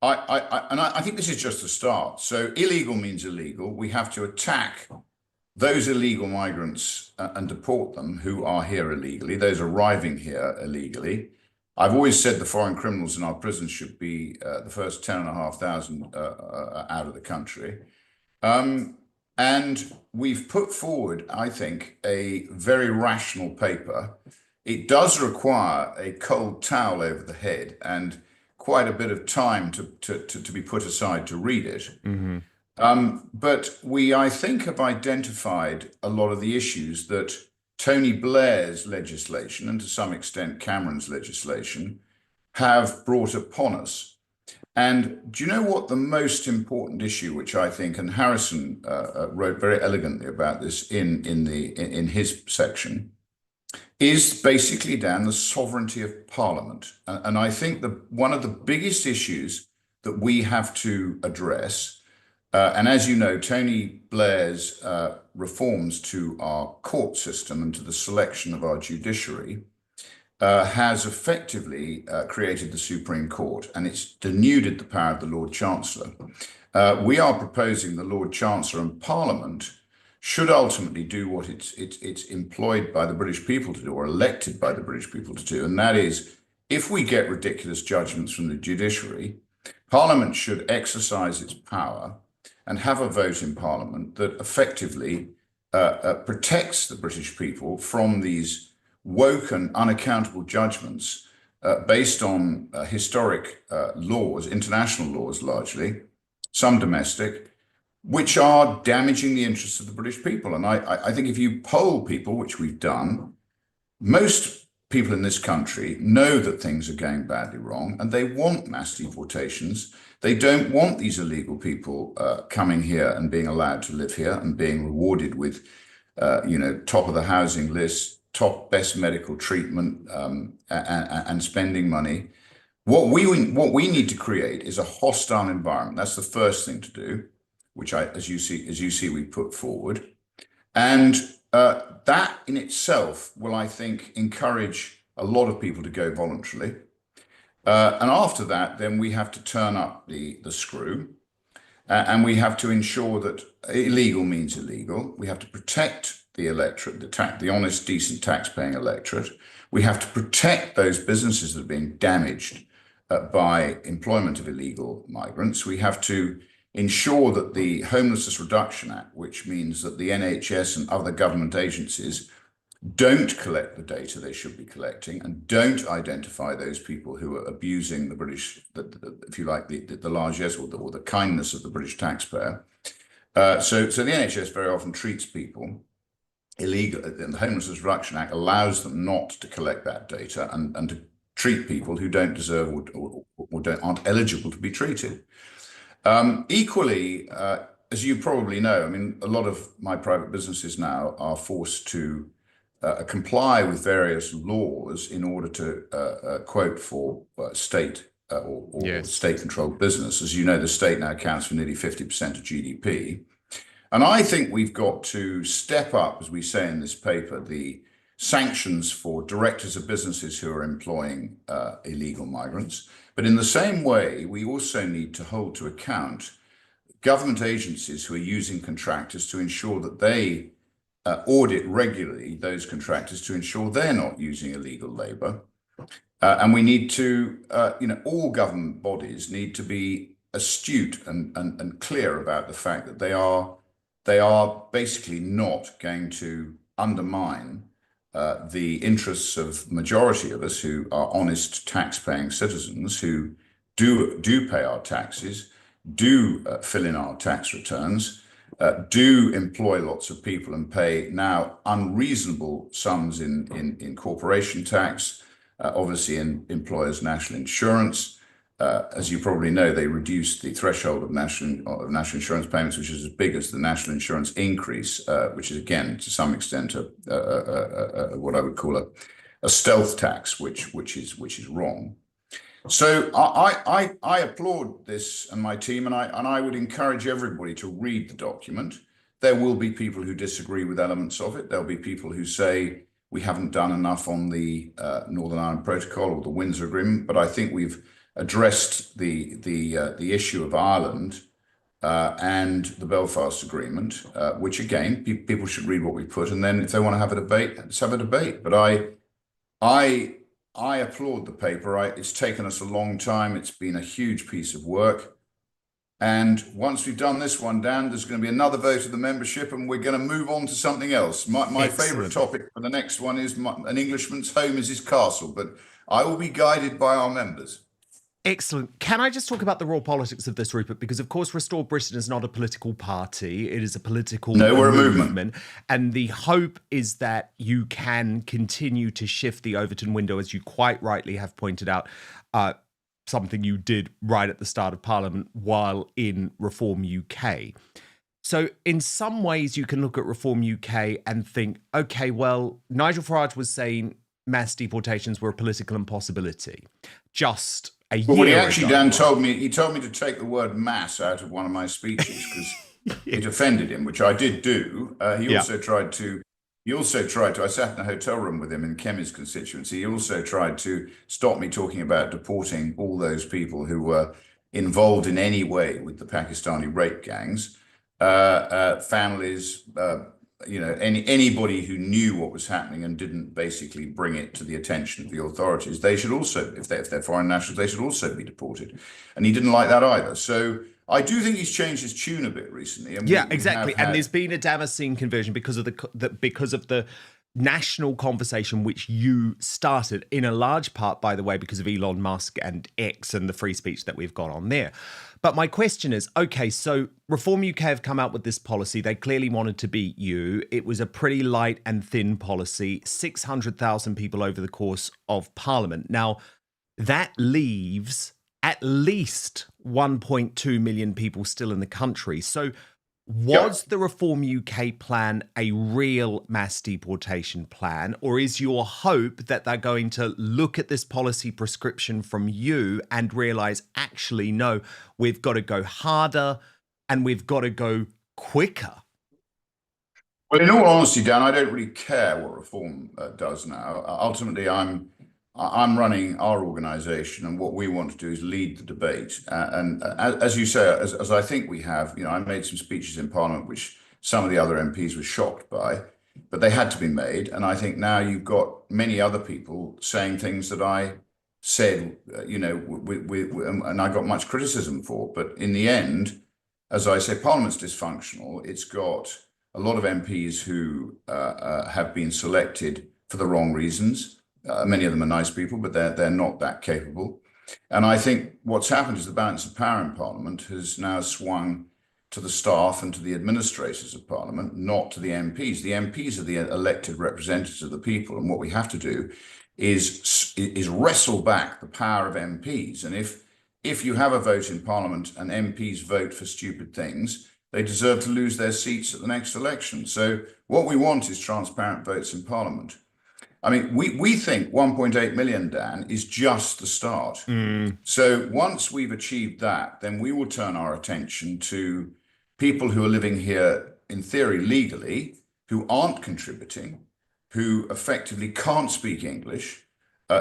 I think this is just a start. So illegal means illegal. We have to attack those illegal migrants and deport them who are here illegally, those arriving here illegally. I've always said the foreign criminals in our prisons should be the first 10,500 out of the country. And we've put forward, I think, a very rational paper. It does require a cold towel over the head and quite a bit of time to be put aside to read it. Mm-hmm. But we, I think, have identified a lot of the issues that Tony Blair's legislation, and to some extent Cameron's legislation, have brought upon us. And do you know what the most important issue, which I think, and Harrison wrote very elegantly about this in his section, is basically, Dan, the sovereignty of Parliament. And I think one of the biggest issues that we have to address, and as you know, Tony Blair's reforms to our court system and to the selection of our judiciary has effectively created the Supreme Court, and it's denuded the power of the Lord Chancellor. We are proposing the Lord Chancellor and Parliament should ultimately do what it's employed by the British people to do, or elected by the British people to do, and that is, if we get ridiculous judgments from the judiciary, Parliament should exercise its power and have a vote in Parliament that effectively protects the British people from these woke and unaccountable judgments based on historic laws, international laws largely, some domestic, which are damaging the interests of the British people. And I think if you poll people, which we've done, most people in this country know that things are going badly wrong, and they want mass deportations. They don't want these illegal people coming here and being allowed to live here and being rewarded with, top of the housing list, top best medical treatment, and spending money. What we need to create is a hostile environment. That's the first thing to do, which as you see, we put forward, and that in itself will, I think, encourage a lot of people to go voluntarily. And after that, then we have to turn up the screw, and we have to ensure that illegal means illegal. We have to protect the electorate, the honest, decent tax-paying electorate. We have to protect those businesses that are being damaged by employment of illegal migrants. We have to ensure that the Homelessness Reduction Act, which means that the NHS and other government agencies don't collect the data they should be collecting and don't identify those people who are abusing the British, if you like, the largesse or the kindness of the British taxpayer. So the NHS very often treats people illegal, and the Homelessness Reduction Act allows them not to collect that data and to treat people who don't deserve or aren't eligible to be treated. Equally, as you probably know, I mean, a lot of my private businesses now are forced to comply with various laws in order to quote for state or state-controlled business. As you know, the state now accounts for nearly 50% of GDP. And I think we've got to step up, as we say in this paper, the sanctions for directors of businesses who are employing illegal migrants. But in the same way, we also need to hold to account government agencies who are using contractors to ensure that they audit regularly those contractors to ensure they're not using illegal labor. And we need to, all government bodies need to be astute and clear about the fact that they are basically not going to undermine the interests of the majority of us who are honest tax-paying citizens who do pay our taxes, do fill in our tax returns, do employ lots of people and pay now unreasonable sums in corporation tax, obviously in employers' national insurance. As you probably know, they reduced the threshold of national insurance payments, which is as big as the national insurance increase, which is again to some extent what I would call a stealth tax, which is wrong. So I applaud this and my team, and I would encourage everybody to read the document. There will be people who disagree with elements of it. There'll be people who say we haven't done enough on the Northern Ireland Protocol or the Windsor Agreement, but I think we've addressed the issue of Ireland and the Belfast Agreement, which again people should read what we put, and then if they want to have a debate, let's have a debate. But I applaud the paper. It's taken us a long time. It's been a huge piece of work. And once we've done this one, Dan, there's going to be another vote of the membership and we're going to move on to something else. My favourite topic for the next one is an Englishman's home is his castle, but I will be guided by our members. Excellent. Can I just talk about the raw politics of this, Rupert? Because, of course, Restore Britain is not a political party. It is a political we're a movement. And the hope is that you can continue to shift the Overton window, as you quite rightly have pointed out, something you did right at the start of Parliament while in Reform UK. So in some ways, you can look at Reform UK and think, OK, well, Nigel Farage was saying mass deportations were a political impossibility. Just a year well, he actually, ago. Dan, told me to take the word mass out of one of my speeches because it offended him, which I did do. He also tried to, I sat in a hotel room with him in Kemi's constituency. He also tried to stop me talking about deporting all those people who were involved in any way with the Pakistani rape gangs, families, anybody who knew what was happening and didn't basically bring it to the attention of the authorities. They should also, if they're foreign nationals, they should also be deported. And he didn't like that either. So I do think he's changed his tune a bit recently. And exactly. And there's been a Damascene conversion because of the national conversation which you started, in a large part, by the way, because of Elon Musk and X and the free speech that we've got on there. But my question is, okay, so Reform UK have come out with this policy. They clearly wanted to beat you. It was a pretty light and thin policy, 600,000 people over the course of Parliament. Now, that leaves at least 1.2 million people still in the country. So was the Reform UK plan a real mass deportation plan, or is your hope that they're going to look at this policy prescription from you and realise, actually, no, we've got to go harder and we've got to go quicker? Well, in all honesty, Dan, I don't really care what Reform does now. Ultimately, I'm running our organisation, and what we want to do is lead the debate. And as you say, as I think we have, I made some speeches in Parliament which some of the other MPs were shocked by, but they had to be made. And I think now you've got many other people saying things that I said, and I got much criticism for. But in the end, as I say, Parliament's dysfunctional. It's got a lot of MPs who have been selected for the wrong reasons. Many of them are nice people, but they're not that capable. And I think what's happened is the balance of power in Parliament has now swung to the staff and to the administrators of Parliament, not to the MPs. The MPs are the elected representatives of the people, and what we have to do is wrestle back the power of MPs. And if you have a vote in Parliament and MPs vote for stupid things, they deserve to lose their seats at the next election. So what we want is transparent votes in Parliament. I mean, we think 1.8 million, Dan, is just the start. So once we've achieved that, then we will turn our attention to people who are living here, in theory, legally, who aren't contributing, who effectively can't speak English,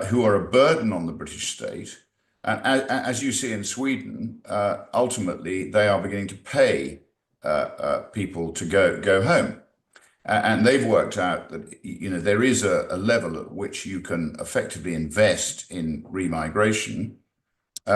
who are a burden on the British state. And as you see in Sweden, ultimately, they are beginning to pay people to go home. And they've worked out that, there is a level at which you can effectively invest in remigration,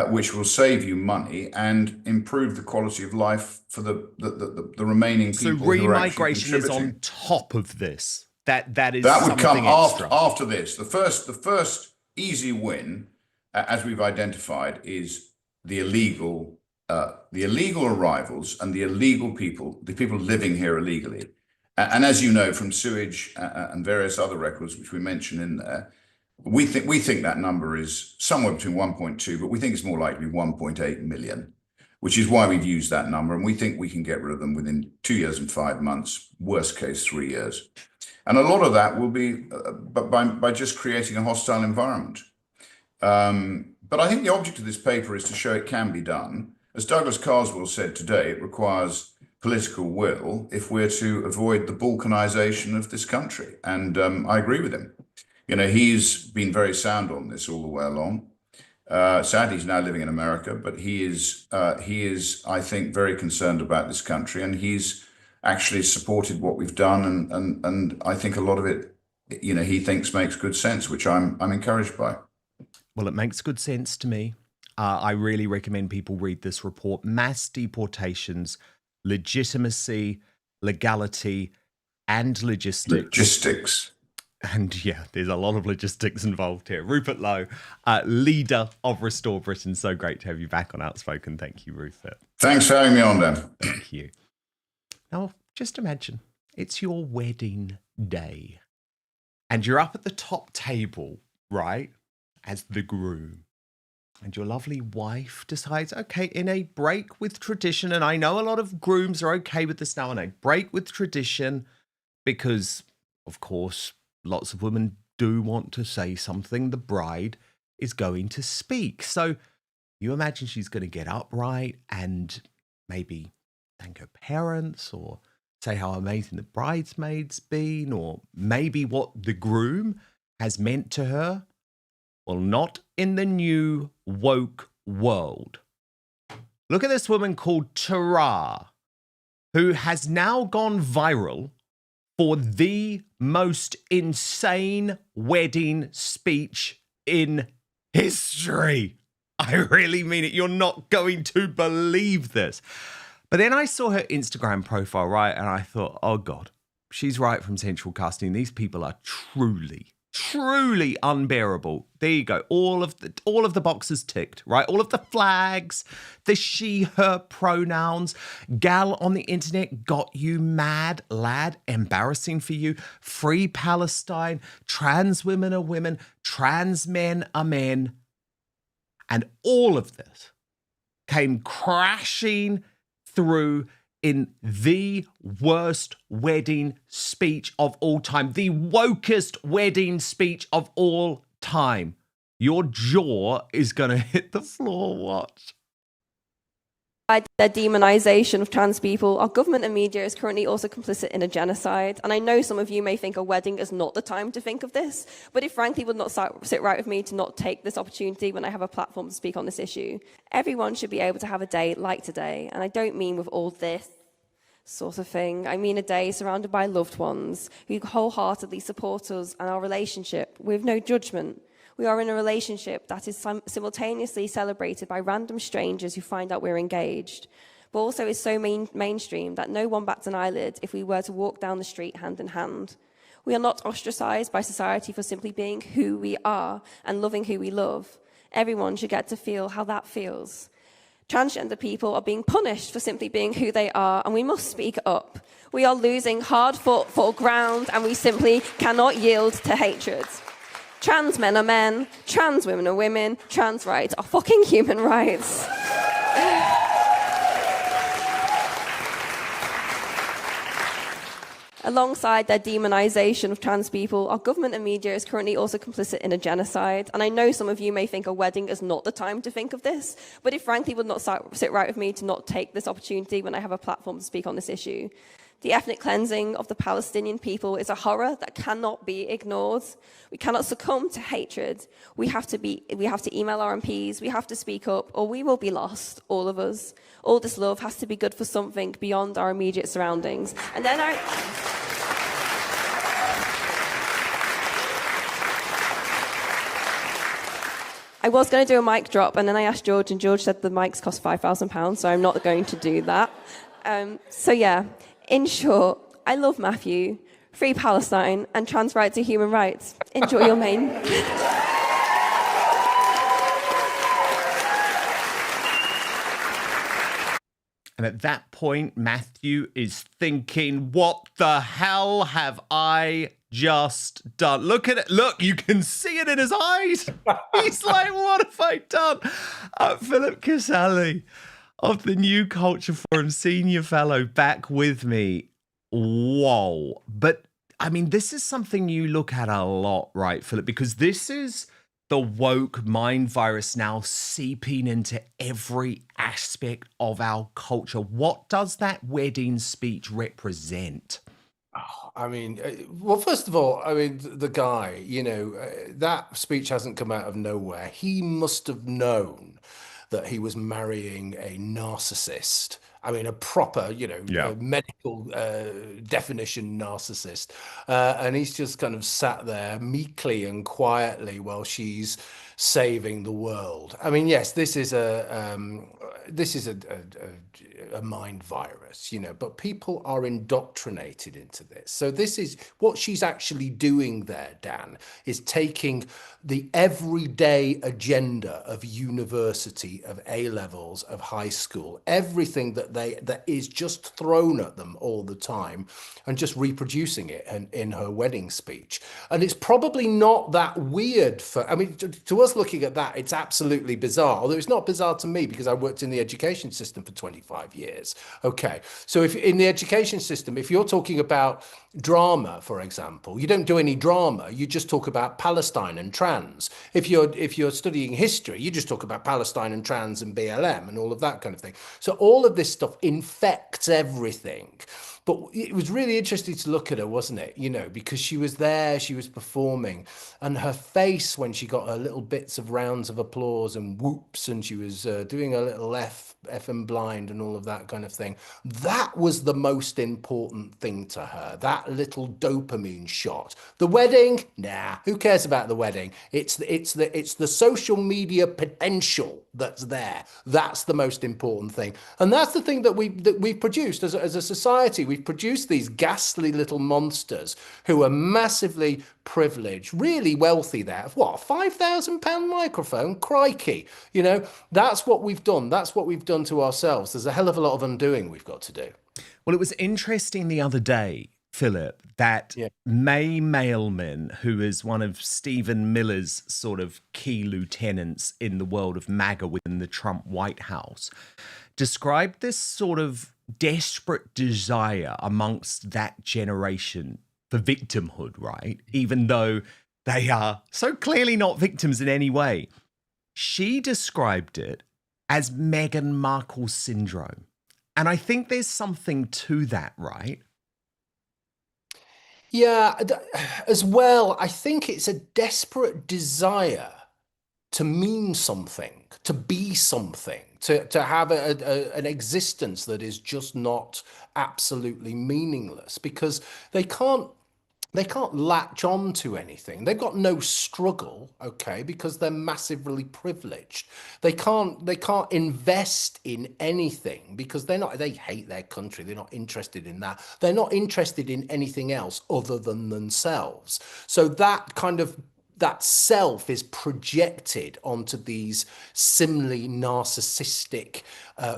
which will save you money and improve the quality of life for the remaining people. So remigration is on top of this. That would come extra. after this. The first easy win, as we've identified, is the illegal arrivals and the illegal people, the people living here illegally. And as you know from sewage and various other records which we mention in there, we think that number is somewhere between 1.2, but we think it's more likely 1.8 million, which is why we've used that number. And we think we can get rid of them within 2 years and 5 months, worst case 3 years. And a lot of that will be by just creating a hostile environment. But I think the object of this paper is to show it can be done. As Douglas Carswell said today, it requires political will if we're to avoid the balkanization of this country. And I agree with him. He's been very sound on this all the way along. Sadly, he's now living in America, but he is, I think, very concerned about this country, and he's actually supported what we've done. And I think a lot of it, he thinks makes good sense, which I'm encouraged by. Well, it makes good sense to me. I really recommend people read this report. Mass deportations, legitimacy, legality, and logistics. And yeah, there's a lot of logistics involved here. Rupert Lowe, leader of Restore Britain. So great to have you back on Outspoken. Thank you, Rupert. Thanks for having me on, Dan. Thank you. Now, just imagine it's your wedding day and you're up at the top table, right, as the groom. And your lovely wife decides, okay, in a break with tradition, and I know a lot of grooms are okay with this now, in a break with tradition, because, of course, lots of women do want to say something. The bride is going to speak. So you imagine she's going to get upright and maybe thank her parents or say how amazing the bridesmaid's been, or maybe what the groom has meant to her. Well, not in the new woke world. Look at this woman called Tara, who has now gone viral for the most insane wedding speech in history. I really mean it. You're not going to believe this. But then I saw her Instagram profile, right? And I thought, oh God, she's right from central casting. These people are truly unbearable. There you go. All of the boxes ticked, right? All of the flags, the she, her pronouns. Gal on the internet got you mad, lad. Embarrassing for you. Free Palestine. Trans women are women. Trans men are men. And all of this came crashing through in the worst wedding speech of all time, the wokest wedding speech of all time. Your jaw is going to hit the floor. Watch. Their demonization of trans people, our government and media is currently also complicit in a genocide. And I know some of you may think a wedding is not the time to think of this, but it frankly would not sit right with me to not take this opportunity when I have a platform to speak on this issue. Everyone should be able to have a day like today, and I don't mean with all this sort of thing. I mean a day surrounded by loved ones who wholeheartedly support us and our relationship with no judgment. We are in a relationship that is simultaneously celebrated by random strangers who find out we're engaged, but also is so mainstream that no one bats an eyelid if we were to walk down the street hand in hand. We are not ostracized by society for simply being who we are and loving who we love. Everyone should get to feel how that feels. Transgender people are being punished for simply being who they are, and we must speak up. We are losing hard-fought ground, and we simply cannot yield to hatred. Trans men are men, trans women are women, trans rights are fucking human rights. Alongside their demonization of trans people, our government and media is currently also complicit in a genocide. And I know some of you may think a wedding is not the time to think of this, but it frankly would not sit right with me to not take this opportunity when I have a platform to speak on this issue. The ethnic cleansing of the Palestinian people is a horror that cannot be ignored. We cannot succumb to hatred. We have to email our MPs, we have to speak up, or we will be lost, all of us. All this love has to be good for something beyond our immediate surroundings. And then I was going to do a mic drop, and then I asked George, and George said the mics cost £5,000, so I'm not going to do that. So yeah, in short, I love Matthew, free Palestine, and trans rights are human rights. Enjoy your main. And at that point, Matthew is thinking, what the hell have I just done? Look at it. Look, you can see it in his eyes. He's like, what have I done? Phillip Kiszely of the New Culture Forum, Senior Fellow, back with me. Whoa. But, I mean, this is something you look at a lot, right, Phillip? Because this is the woke mind virus now seeping into every aspect of our culture. What does that wedding speech represent? Oh, I mean, well, first of all, I mean, the guy, that speech hasn't come out of nowhere. He must have known that he was marrying a narcissist. I mean, a proper, a medical definition narcissist. And he's just kind of sat there meekly and quietly while she's saving the world. I mean, yes, this is a mind virus, but people are indoctrinated into this. So this is what she's actually doing there, Dan, is taking the everyday agenda of university, of A-levels, of high school, everything that is just thrown at them all the time, and just reproducing it in her wedding speech. And it's probably not that weird to us looking at that, it's absolutely bizarre. Although it's not bizarre to me because I worked in the education system for 25 years. Okay, so if in the education system, if you're talking about drama, for example, you don't do any drama, you just talk about Palestine and trans. If you're studying history, you just talk about Palestine and trans and BLM and all of that kind of thing. So all of this stuff infects everything. But it was really interesting to look at her, wasn't it? Because she was there, she was performing, and her face when she got her little bits of rounds of applause and whoops, and she was doing a little effing blind and all of that kind of thing. That was the most important thing to her, that little dopamine shot. The wedding, nah, who cares about the wedding? It's the social media potential that's there. That's the most important thing. And that's the thing that we've produced as a society. We've produced these ghastly little monsters who are massively privileged, really wealthy there. What, £5,000 microphone? Crikey. You know, that's what we've done. That's what we've done to ourselves. There's a hell of a lot of undoing we've got to do. Well, it was interesting the other day, Philip, that May Mailman, who is one of Stephen Miller's sort of key lieutenants in the world of MAGA within the Trump White House, described this sort of desperate desire amongst that generation for victimhood, right? Even though they are so clearly not victims in any way. She described it as Meghan Markle syndrome. And I think there's something to that, right? Yeah, as well, I think it's a desperate desire to mean something, to be something, to have an existence that is just not absolutely meaningless, because they can't latch on to anything. They've got no struggle, okay, because they're massively privileged. They can't invest in anything because they hate their country. They're not interested in that. They're not interested in anything else other than themselves. So that self is projected onto these similarly narcissistic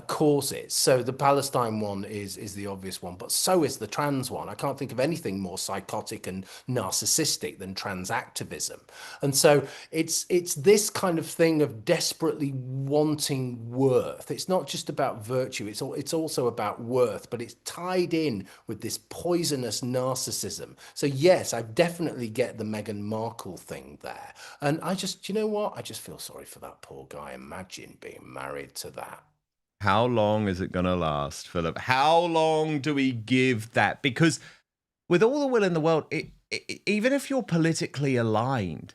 causes. So the Palestine one is the obvious one, but so is the trans one. I can't think of anything more psychotic and narcissistic than trans activism. And so it's this kind of thing of desperately wanting worth. It's not just about virtue, it's also about worth, but it's tied in with this poisonous narcissism. So yes, I definitely get the Meghan Markle thing there. And I just, you know what? I just feel sorry for that poor guy. Imagine being married to that. How long is it going to last, Philip? How long do we give that? Because with all the will in the world, even if you're politically aligned,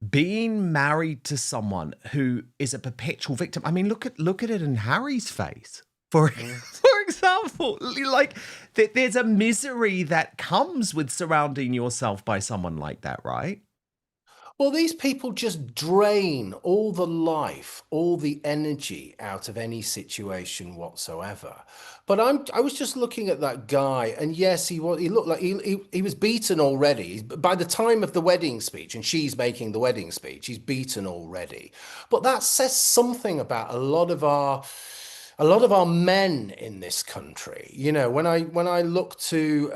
being married to someone who is a perpetual victim, I mean, look at it in Harry's face, for example. Like, there's a misery that comes with surrounding yourself by someone like that, right? Well, these people just drain all the life, all the energy out of any situation whatsoever. But I was just looking at that guy, and yes, he looked like he was beaten already. By the time of the wedding speech, and she's making the wedding speech, he's beaten already. But that says something about a lot of our men in this country. You know, when I look to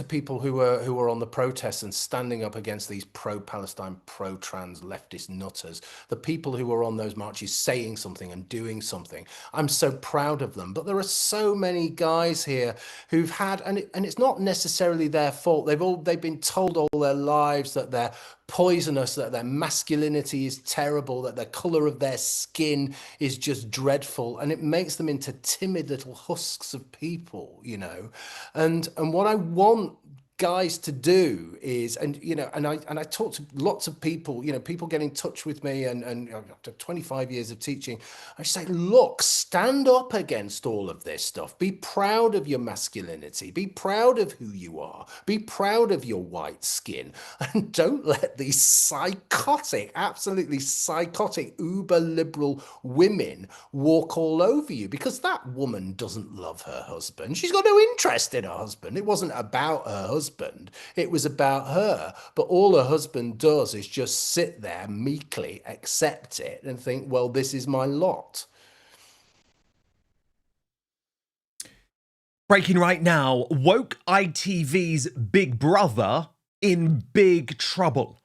people who were on the protests and standing up against these pro-Palestine, pro-trans leftist nutters, the people who were on those marches saying something and doing something, I'm so proud of them. But there are so many guys here who've had, and it's not necessarily their fault. They've been told all their lives that they're poisonous, that their masculinity is terrible, that the color of their skin is just dreadful, and it makes them into timid little husks of people, you know. And what I want guys to do is, and you know, and I talk to lots of people, you know, people get in touch with me, and after 25 years of teaching, I say, look, stand up against all of this stuff. Be proud of your masculinity. Be proud of who you are. Be proud of your white skin, and don't let these psychotic, absolutely psychotic, uber liberal women walk all over you, because that woman doesn't love her husband. She's got no interest in her husband. It wasn't about her husband. It was about her. But all her husband does is just sit there meekly, accept it, and think, well, this is my lot. Breaking right now, woke ITV's Big Brother in big trouble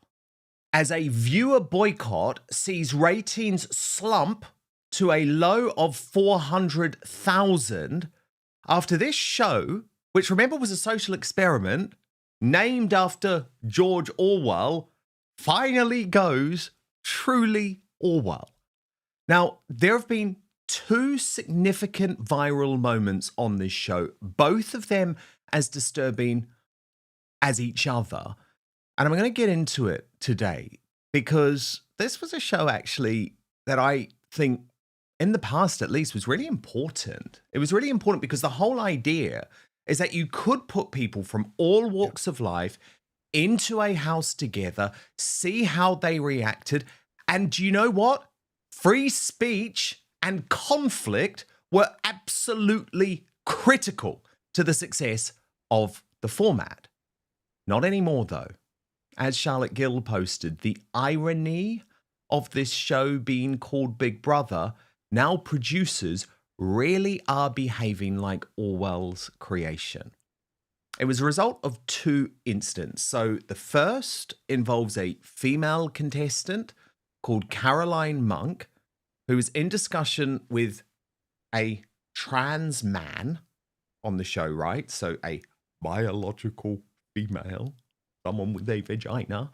as a viewer boycott sees ratings slump to a low of 400,000 after this show, which remember was a social experiment named after George Orwell, finally goes truly Orwell. Now, there have been two significant viral moments on this show, both of them as disturbing as each other. And I'm going to get into it today because this was a show actually that I think in the past at least was really important. It was really important because the whole idea is that you could put people from all walks of life into a house together, see how they reacted. And do you know what? free speech and conflict were absolutely critical to the success of the format. Not anymore, though. As Charlotte Gill posted, the irony of this show being called Big Brother, now producers really are behaving like Orwell's creation. It was a result of two incidents. So the first involves a female contestant called Caroline Monk, who was in discussion with a trans man on the show, right? So a biological female, someone with a vagina,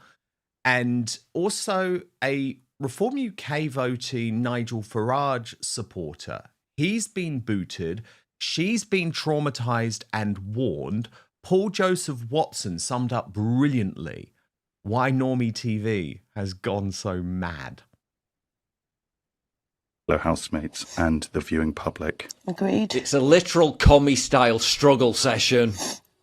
and also a Reform UK voting Nigel Farage supporter. He's been booted. She's been traumatized and warned. Paul Joseph Watson summed up brilliantly why Normie TV has gone so mad. Fellow housemates and the viewing public. Agreed. It's a literal commie-style struggle session.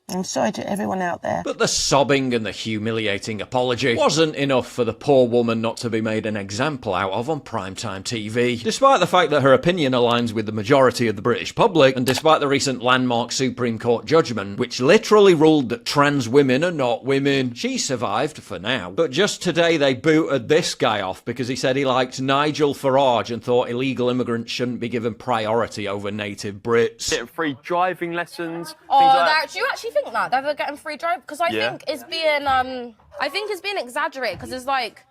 I'm sorry to everyone out there. But the sobbing and the humiliating apology wasn't enough for the poor woman not to be made an example out of on primetime TV. Despite the fact that her opinion aligns with the majority of the British public, and despite the recent landmark Supreme Court judgment, which literally ruled that trans women are not women, she survived for now. But just today they booted this guy off because he said he liked Nigel Farage and thought illegal immigrants shouldn't be given priority over native Brits. Getting free driving lessons. Do you actually think that they're getting free drive? Because I think it's being exaggerated. Because it's like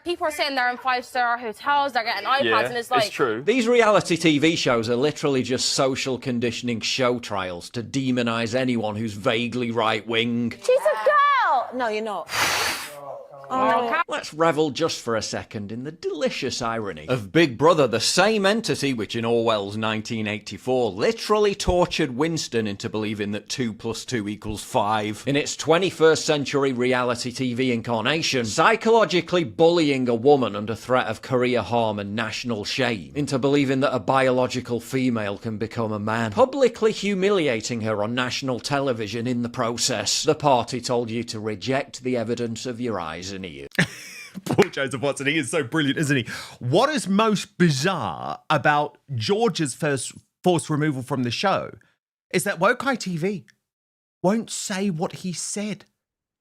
people are saying they're in 5-star hotels, they're getting iPads, and it's like it's true. These reality TV shows are literally just social conditioning show trials to demonise anyone who's vaguely right wing. She's a girl. No, you're not. Let's revel just for a second in the delicious irony of Big Brother, the same entity which in Orwell's 1984 literally tortured Winston into believing that 2 + 2 = 5. In its 21st century reality TV incarnation, psychologically bullying a woman under threat of career harm and national shame into believing that a biological female can become a man, publicly humiliating her on national television in the process. The party told you to reject the evidence of your eyes and ears. Paul Joseph Watson, he is so brilliant, isn't he? What is most bizarre about George's first forced removal from the show is that Woke TV won't say what he said.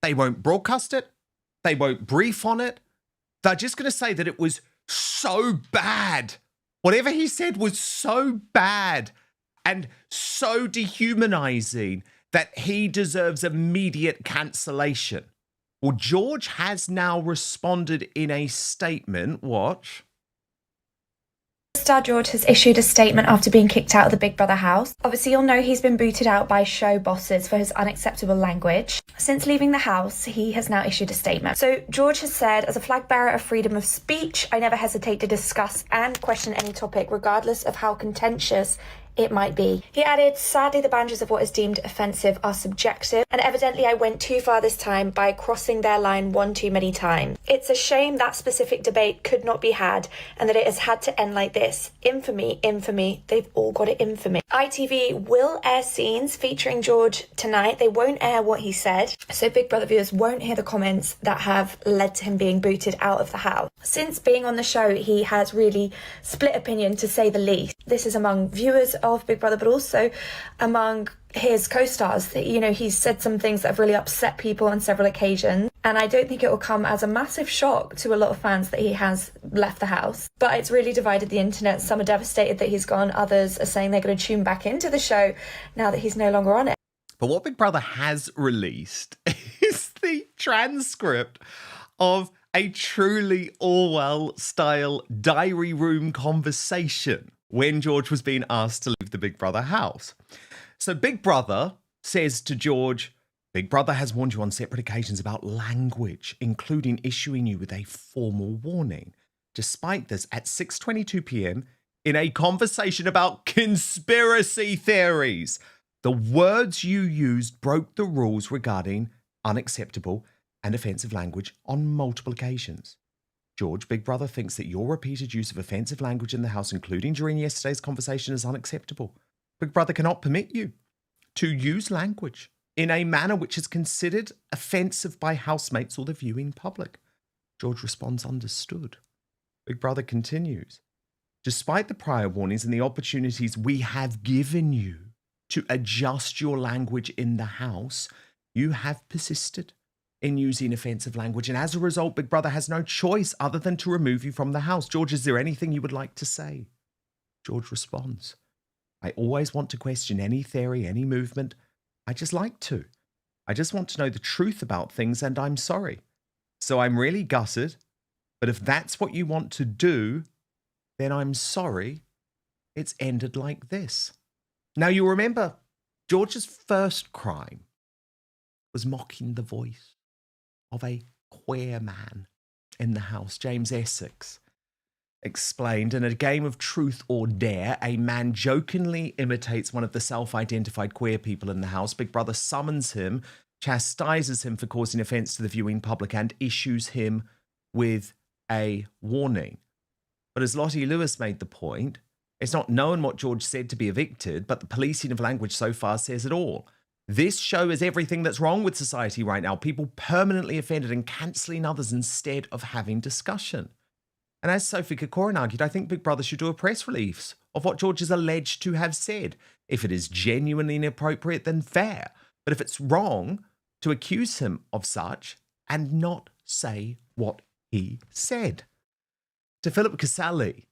They won't broadcast it. They won't brief on it. They're just going to say that it was so bad. Whatever he said was so bad and so dehumanizing that he deserves immediate cancellation. Well, George has now responded in a statement. Watch. Star George has issued a statement after being kicked out of the Big Brother house. Obviously, you'll know he's been booted out by show bosses for his unacceptable language. Since leaving the house, he has now issued a statement. So George has said, as a flag bearer of freedom of speech, I never hesitate to discuss and question any topic, regardless of how contentious it might be. He added, sadly, the boundaries of what is deemed offensive are subjective, and evidently I went too far this time by crossing their line one too many times. It's a shame that specific debate could not be had, and that it has had to end like this. Infamy, infamy, they've all got it in for me. ITV will air scenes featuring George tonight. They won't air what he said, so Big Brother viewers won't hear the comments that have led to him being booted out of the house. Since being on the show, he has really split opinion, to say the least. This is among viewers of Big Brother, but also among his co-stars. You know, he's said some things that have really upset people on several occasions, and I don't think it will come as a massive shock to a lot of fans that he has left the house. But it's really divided the internet. Some are devastated that he's gone, others are saying they're going to tune back into the show now that he's no longer on it. But what Big Brother has released is the transcript of a truly Orwell-style diary room conversation when George was being asked to leave the Big Brother house. So Big Brother says to George, Big Brother has warned you on separate occasions about language, including issuing you with a formal warning. Despite this, at 6:22 p.m, in a conversation about conspiracy theories, the words you used broke the rules regarding unacceptable and offensive language on multiple occasions. George, Big Brother thinks that your repeated use of offensive language in the house, including during yesterday's conversation, is unacceptable. Big Brother cannot permit you to use language in a manner which is considered offensive by housemates or the viewing public. George responds, understood. Big Brother continues. Despite the prior warnings and the opportunities we have given you to adjust your language in the house, you have persisted in using offensive language. And as a result, Big Brother has no choice other than to remove you from the house. George, is there anything you would like to say? George responds, I always want to question any theory, any movement. I just like to. I just want to know the truth about things, and I'm sorry. So I'm really gutted. But if that's what you want to do, then I'm sorry it's ended like this. Now, you remember, George's first crime was mocking the voice of a queer man in the house. James Essex explained, in a game of truth or dare, a man jokingly imitates one of the self-identified queer people in the house. Big Brother summons him, chastises him for causing offence to the viewing public, and issues him with a warning. But as Lottie Lewis made the point, it's not known what George said to be evicted, but the policing of language so far says it all. This show is everything that's wrong with society right now. People permanently offended and cancelling others instead of having discussion. And as Sophie Corcoran argued, I think Big Brother should do a press release of what George is alleged to have said. If it is genuinely inappropriate, then fair. But if it's wrong, to accuse him of such and not say what he said. To Phillip Kiszely,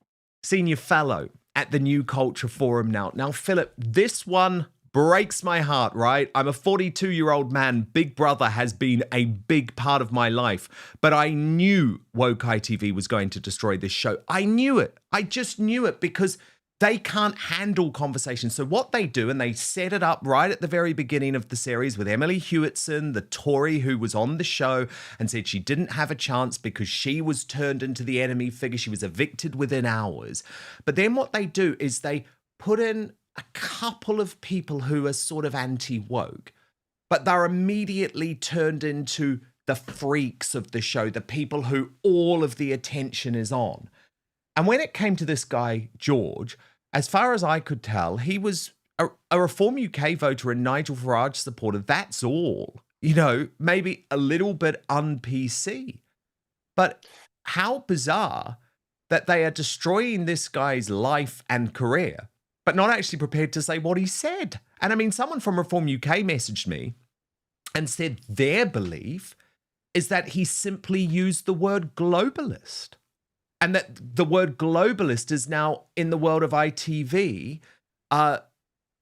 Senior Fellow at the New Culture Forum now. Now, Phillip, this one breaks my heart, right? I'm a 42-year-old man. Big Brother has been a big part of my life. But I knew woke ITV was going to destroy this show. I knew it. I just knew it because they can't handle conversation. So what they do, and they set it up right at the very beginning of the series with Emily Hewitson, the Tory who was on the show and said she didn't have a chance because she was turned into the enemy figure. She was evicted within hours. But then what they do is they put in a couple of people who are sort of anti-woke, but they're immediately turned into the freaks of the show, the people who all of the attention is on. And when it came to this guy, George, as far as I could tell, he was a Reform UK voter and Nigel Farage supporter. That's all. You know, maybe a little bit un-PC. But how bizarre that they are destroying this guy's life and career, but not actually prepared to say what he said. And I mean, someone from Reform UK messaged me and said their belief is that he simply used the word globalist. And that the word globalist is now, in the world of ITV,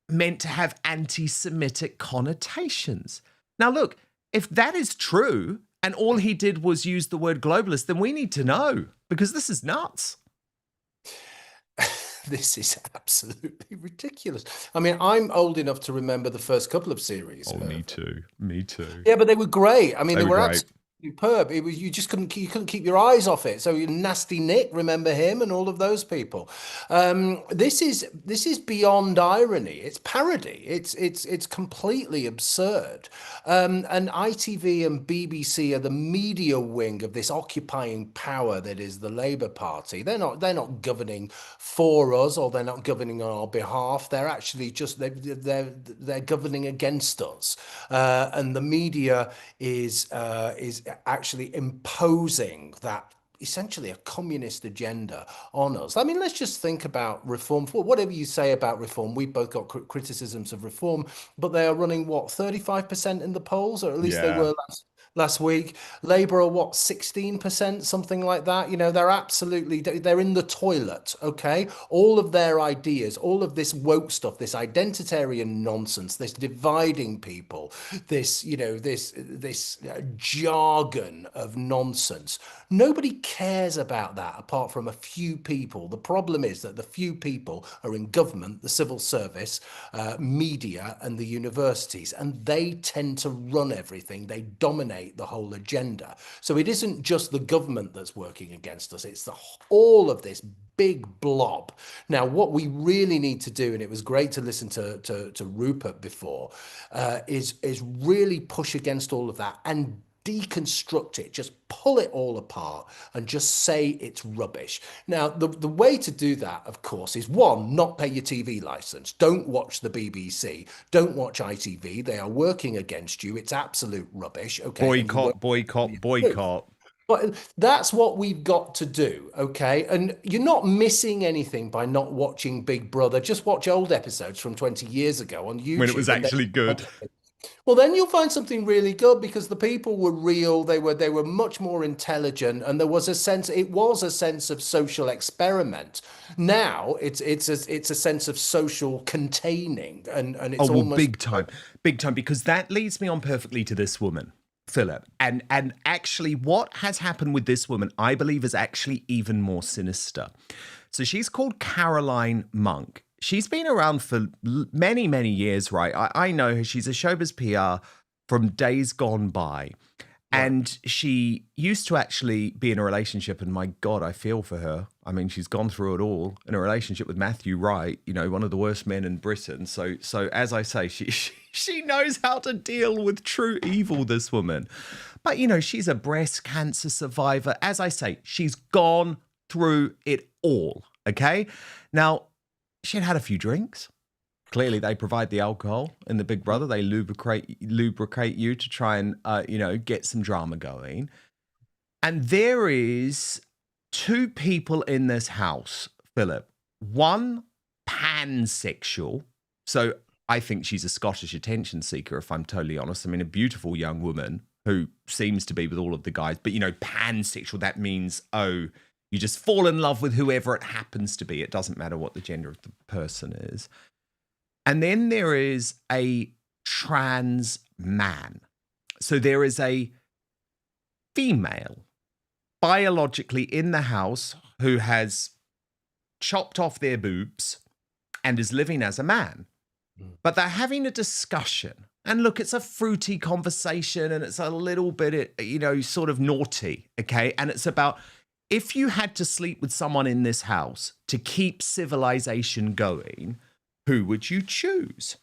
meant to have anti-Semitic connotations. Now, look, if that is true, and all he did was use the word globalist, then we need to know, because this is nuts. This is absolutely ridiculous. I mean, I'm old enough to remember the first couple of series. Oh, me too. Me too. Yeah, but they were great. I mean, they were great. absolutely superb. It was, you just couldn't keep your eyes off it. So Nasty Nick, remember him, and all of those people. This is beyond irony. It's parody. It's completely absurd. And ITV and BBC are the media wing of this occupying power that is the Labour Party. They're not governing for us, or they're not governing on our behalf. They're actually just they're governing against us. And the media is actually imposing that essentially a communist agenda on us. I mean, let's just think about Reform. For whatever you say about Reform, we've both got criticisms of Reform, but they are running, what, 35% in the polls, or at least they were last week. Labour are, what, 16%, something like that. You know, they're in the toilet, okay? All of their ideas, all of this woke stuff, this identitarian nonsense, this dividing people, this jargon of nonsense. Nobody cares about that apart from a few people. The problem is that the few people are in government, the civil service, media, and the universities, and they tend to run everything. They dominate the whole agenda. So it isn't just the government that's working against us, it's all of this big blob. Now, what we really need to do, and it was great to listen to Rupert before, is really push against all of that and deconstruct it, just pull it all apart and just say it's rubbish. Now, the way to do that, of course, is one, not pay your TV license. Don't watch the BBC. Don't watch ITV. They are working against you. It's absolute rubbish. Okay. Boycott. But that's what we've got to do, okay? And you're not missing anything by not watching Big Brother. Just watch old episodes from 20 years ago on YouTube. When it was actually good. Well, then you'll find something really good because the people were real. They were much more intelligent, and there was a sense. It was a sense of social experiment. Now it's a sense of social containing, and it's almost big time, because that leads me on perfectly to this woman, Philip. And actually, what has happened with this woman, I believe, is actually even more sinister. So she's called Caroline Monk. She's been around for many, many years, right? I know her. She's a showbiz PR from days gone by. And she used to actually be in a relationship, and my God, I feel for her. I mean, she's gone through it all in a relationship with Matthew Wright, you know, one of the worst men in Britain. So as I say, she knows how to deal with true evil, this woman. But, you know, she's a breast cancer survivor. As I say, she's gone through it all, okay? Now, she had a few drinks. Clearly, they provide the alcohol in the Big Brother. They lubricate you to try and, get some drama going. And there is two people in this house, Philip. One pansexual. So I think she's a Scottish attention seeker, if I'm totally honest. I mean, a beautiful young woman who seems to be with all of the guys. But, you know, pansexual, that means, you just fall in love with whoever it happens to be. It doesn't matter what the gender of the person is. And then there is a trans man. So there is a female biologically in the house who has chopped off their boobs and is living as a man. But they're having a discussion. And look, it's a fruity conversation and it's a little bit, sort of naughty, okay? And it's about, if you had to sleep with someone in this house to keep civilization going, who would you choose?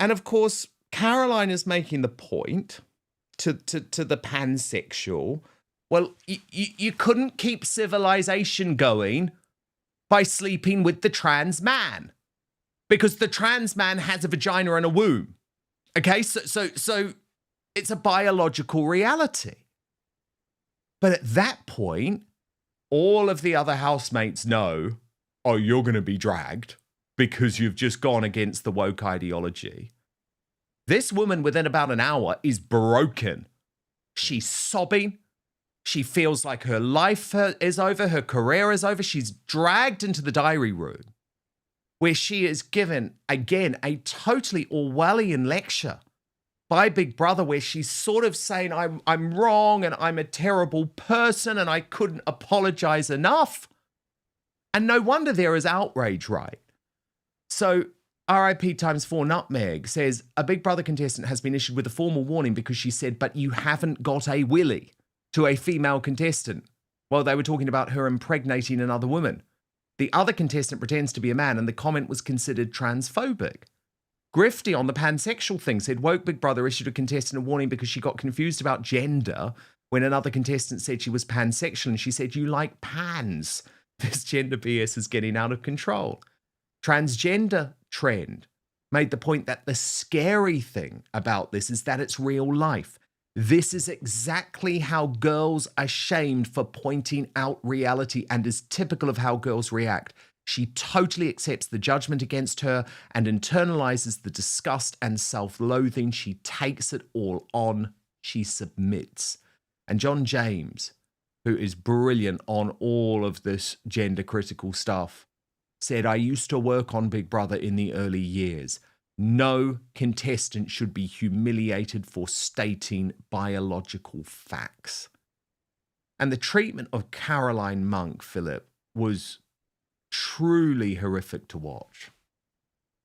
And of course, Caroline is making the point to the pansexual, well, you couldn't keep civilization going by sleeping with the trans man, because the trans man has a vagina and a womb. Okay, so it's a biological reality. But at that point, all of the other housemates know, oh, you're going to be dragged because you've just gone against the woke ideology. This woman, within about an hour, is broken. She's sobbing. She feels like her life is over, her career is over. She's dragged into the diary room where she is given, again, a totally Orwellian lecture by Big Brother, where she's sort of saying, I'm wrong and I'm a terrible person and I couldn't apologize enough. And no wonder there is outrage, right? So RIP times 4 nutmeg says, a Big Brother contestant has been issued with a formal warning because she said, but you haven't got a willy, to a female contestant. Well, they were talking about her impregnating another woman. The other contestant pretends to be a man, and the comment was considered transphobic. Grifty on the pansexual thing said, woke Big Brother issued a contestant a warning because she got confused about gender when another contestant said she was pansexual, and she said, you like pans. This gender BS is getting out of control. Transgender trend made the point that the scary thing about this is that it's real life. This is exactly how girls are shamed for pointing out reality and is typical of how girls react. She totally accepts the judgment against her and internalizes the disgust and self-loathing. She takes it all on. She submits. And John James, who is brilliant on all of this gender critical stuff, said, I used to work on Big Brother in the early years. No contestant should be humiliated for stating biological facts. And the treatment of Caroline Monk, Philip, was truly horrific to watch.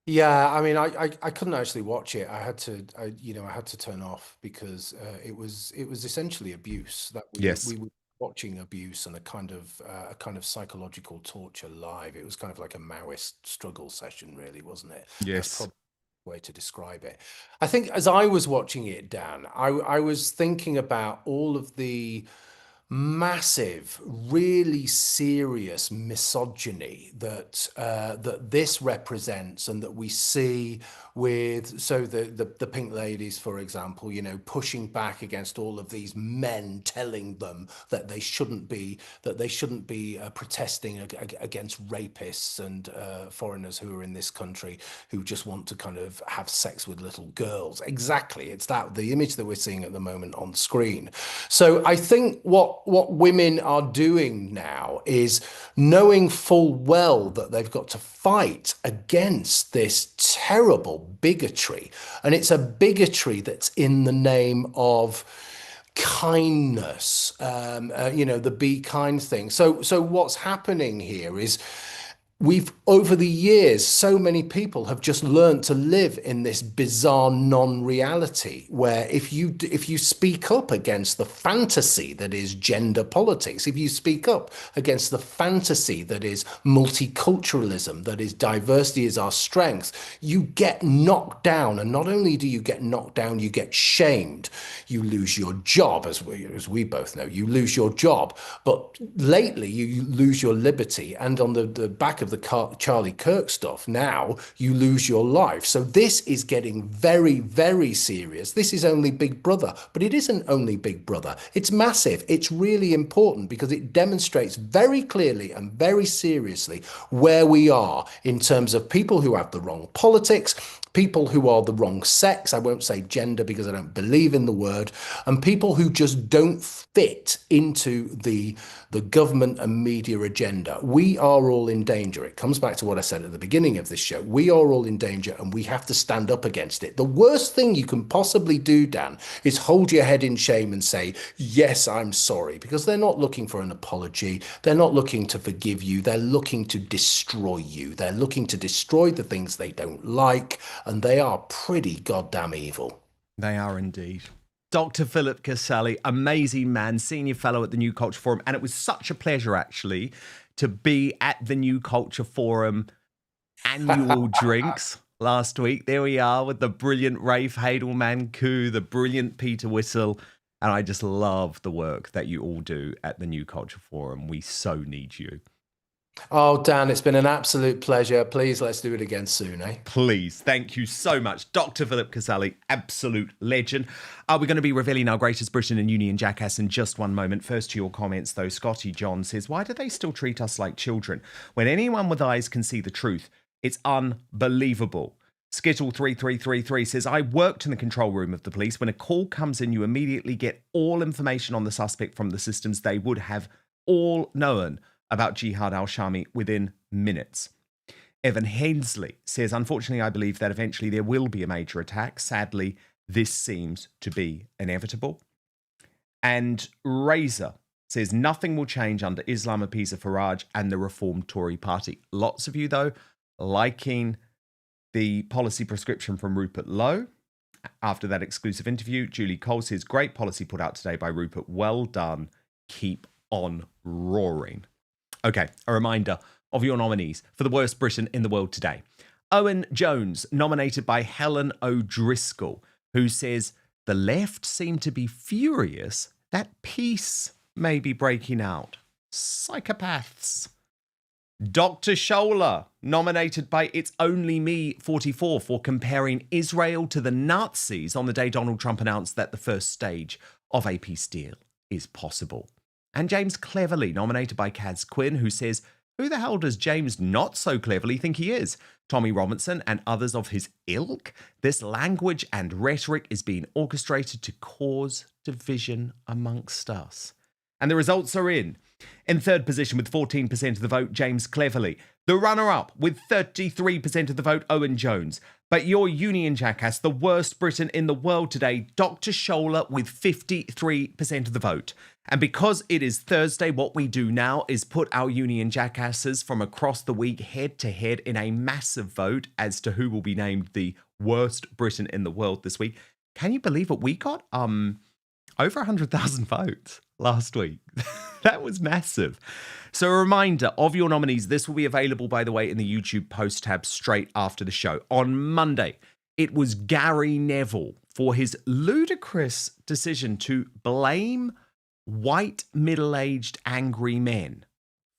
Yeah, I mean, I couldn't actually watch it. I had to turn off because it was essentially abuse. That we were watching abuse and a kind of psychological torture live. It was kind of like a Maoist struggle session, really, wasn't it? Yes. That's probably the way to describe it. I think as I was watching it, Dan, I was thinking about all of the massive, really serious misogyny that that this represents, and that we see with the Pink Ladies, for example, you know, pushing back against all of these men telling them that they shouldn't be protesting against rapists and foreigners who are in this country who just want to kind of have sex with little girls. Exactly, it's the image that we're seeing at the moment on screen. So I think what women are doing now is knowing full well that they've got to fight against this terrible bigotry, and it's a bigotry that's in the name of kindness, you know, the be kind thing. So what's happening here is over the years, so many people have just learned to live in this bizarre non-reality where if you speak up against the fantasy that is gender politics, if you speak up against the fantasy that is multiculturalism, that is diversity is our strength, you get knocked down. And not only do you get knocked down, you get shamed. You lose your job, as we both know, you lose your job. But lately, you lose your liberty. And on the back of the Charlie Kirk stuff, now you lose your life. So this is getting very, very serious. This is only Big Brother, but it isn't only Big Brother. It's massive. It's really important because it demonstrates very clearly and very seriously where we are in terms of people who have the wrong politics, people who are the wrong sex, I won't say gender because I don't believe in the word, and people who just don't fit into the government and media agenda. We are all in danger. It comes back to what I said at the beginning of this show. We are all in danger and we have to stand up against it. The worst thing you can possibly do, Dan, is hold your head in shame and say, yes, I'm sorry, because they're not looking for an apology. They're not looking to forgive you. They're looking to destroy you. They're looking to destroy the things they don't like, and they are pretty goddamn evil. They are indeed. Dr. Phillip Kiszely, amazing man, senior fellow at the New Culture Forum. And it was such a pleasure, actually, to be at the New Culture Forum annual drinks last week. There we are with the brilliant Rafe Hadelman-Koo, the brilliant Peter Whistle. And I just love the work that you all do at the New Culture Forum. We so need you. Oh, Dan, it's been an absolute pleasure. Please, let's do it again soon, eh? Please. Thank you so much. Dr. Phillip Kiszely, absolute legend. We're going to be revealing our greatest Britain and Union jackass in just one moment. First to your comments, though. Scotty John says, why do they still treat us like children? When anyone with eyes can see the truth, it's unbelievable. Skittle3333 says, I worked in the control room of the police. When a call comes in, you immediately get all information on the suspect from the systems. They would have all known about Jihad al-Shami within minutes. Evan Hensley says, unfortunately, I believe that eventually there will be a major attack. Sadly, this seems to be inevitable. And Razor says, nothing will change under Islam Appeaser Farage and the Reformed Tory party. Lots of you, though, liking the policy prescription from Rupert Lowe. After that exclusive interview, Julie Cole says, great policy put out today by Rupert. Well done. Keep on roaring. Okay, a reminder of your nominees for the worst Britain in the world today. Owen Jones, nominated by Helen O'Driscoll, who says, the left seem to be furious that peace may be breaking out. Psychopaths. Dr. Scholler, nominated by It's Only Me 44 for comparing Israel to the Nazis on the day Donald Trump announced that the first stage of a peace deal is possible. And James Cleverly, nominated by Kaz Quinn, who says, who the hell does James not so cleverly think he is? Tommy Robinson and others of his ilk? This language and rhetoric is being orchestrated to cause division amongst us. And the results are in. In third position with 14% of the vote, James Cleverly. The runner-up with 33% of the vote, Owen Jones. But your union jackass, the worst Briton in the world today, Dr. Scholler with 53% of the vote. And because it is Thursday, what we do now is put our union jackasses from across the week head to head in a massive vote as to who will be named the worst Briton in the world this week. Can you believe it? We got over 100,000 votes last week. That was massive. So a reminder of your nominees. This will be available, by the way, in the YouTube post tab straight after the show. On Monday, it was Gary Neville for his ludicrous decision to blame white, middle-aged, angry men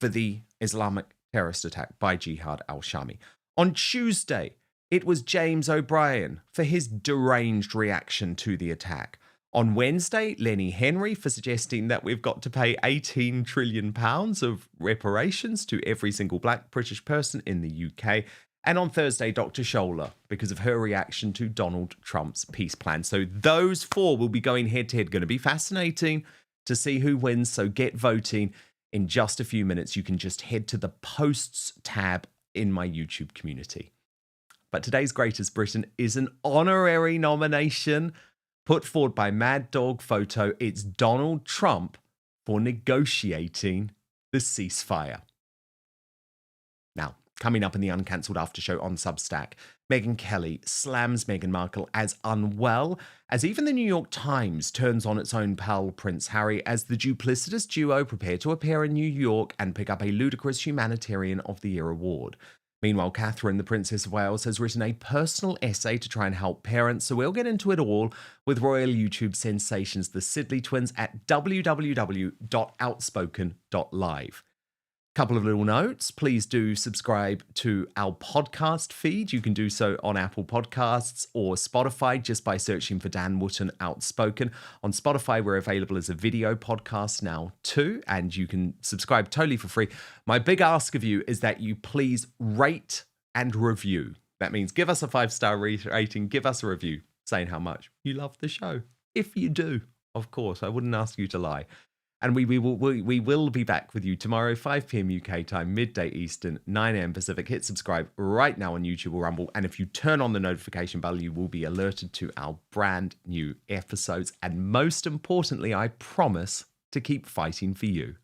for the Islamic terrorist attack by Jihad al-Shami. On Tuesday, it was James O'Brien for his deranged reaction to the attack. On Wednesday, Lenny Henry for suggesting that we've got to pay £18 trillion of reparations to every single black British person in the UK. And on Thursday, Dr. Scholler, because of her reaction to Donald Trump's peace plan. So those four will be going head-to-head. Going to be fascinating to see who wins, so get voting. In just a few minutes, you can just head to the posts tab in my YouTube community. But today's Greatest Britain is an honorary nomination put forward by Mad Dog Photo. It's Donald Trump for negotiating the ceasefire. Now, coming up in the Uncancelled After Show on Substack, Megyn Kelly slams Meghan Markle as unwell, as even the New York Times turns on its own pal Prince Harry as the duplicitous duo prepare to appear in New York and pick up a ludicrous Humanitarian of the Year award. Meanwhile, Catherine, the Princess of Wales, has written a personal essay to try and help parents, so we'll get into it all with royal YouTube sensations, the Sidley twins, at www.outspoken.live. Couple of little notes. Please do subscribe to our podcast feed. You can do so on Apple Podcasts or Spotify just by searching for Dan Wootton Outspoken. On Spotify, we're available as a video podcast now too, and you can subscribe totally for free. My big ask of you is that you please rate and review. That means give us a 5-star rating, give us a review saying how much you love the show. If you do, of course, I wouldn't ask you to lie. And we will be back with you tomorrow, 5 p.m. UK time, midday Eastern, 9 a.m. Pacific. Hit subscribe right now on YouTube or Rumble. And if you turn on the notification bell, you will be alerted to our brand new episodes. And most importantly, I promise to keep fighting for you.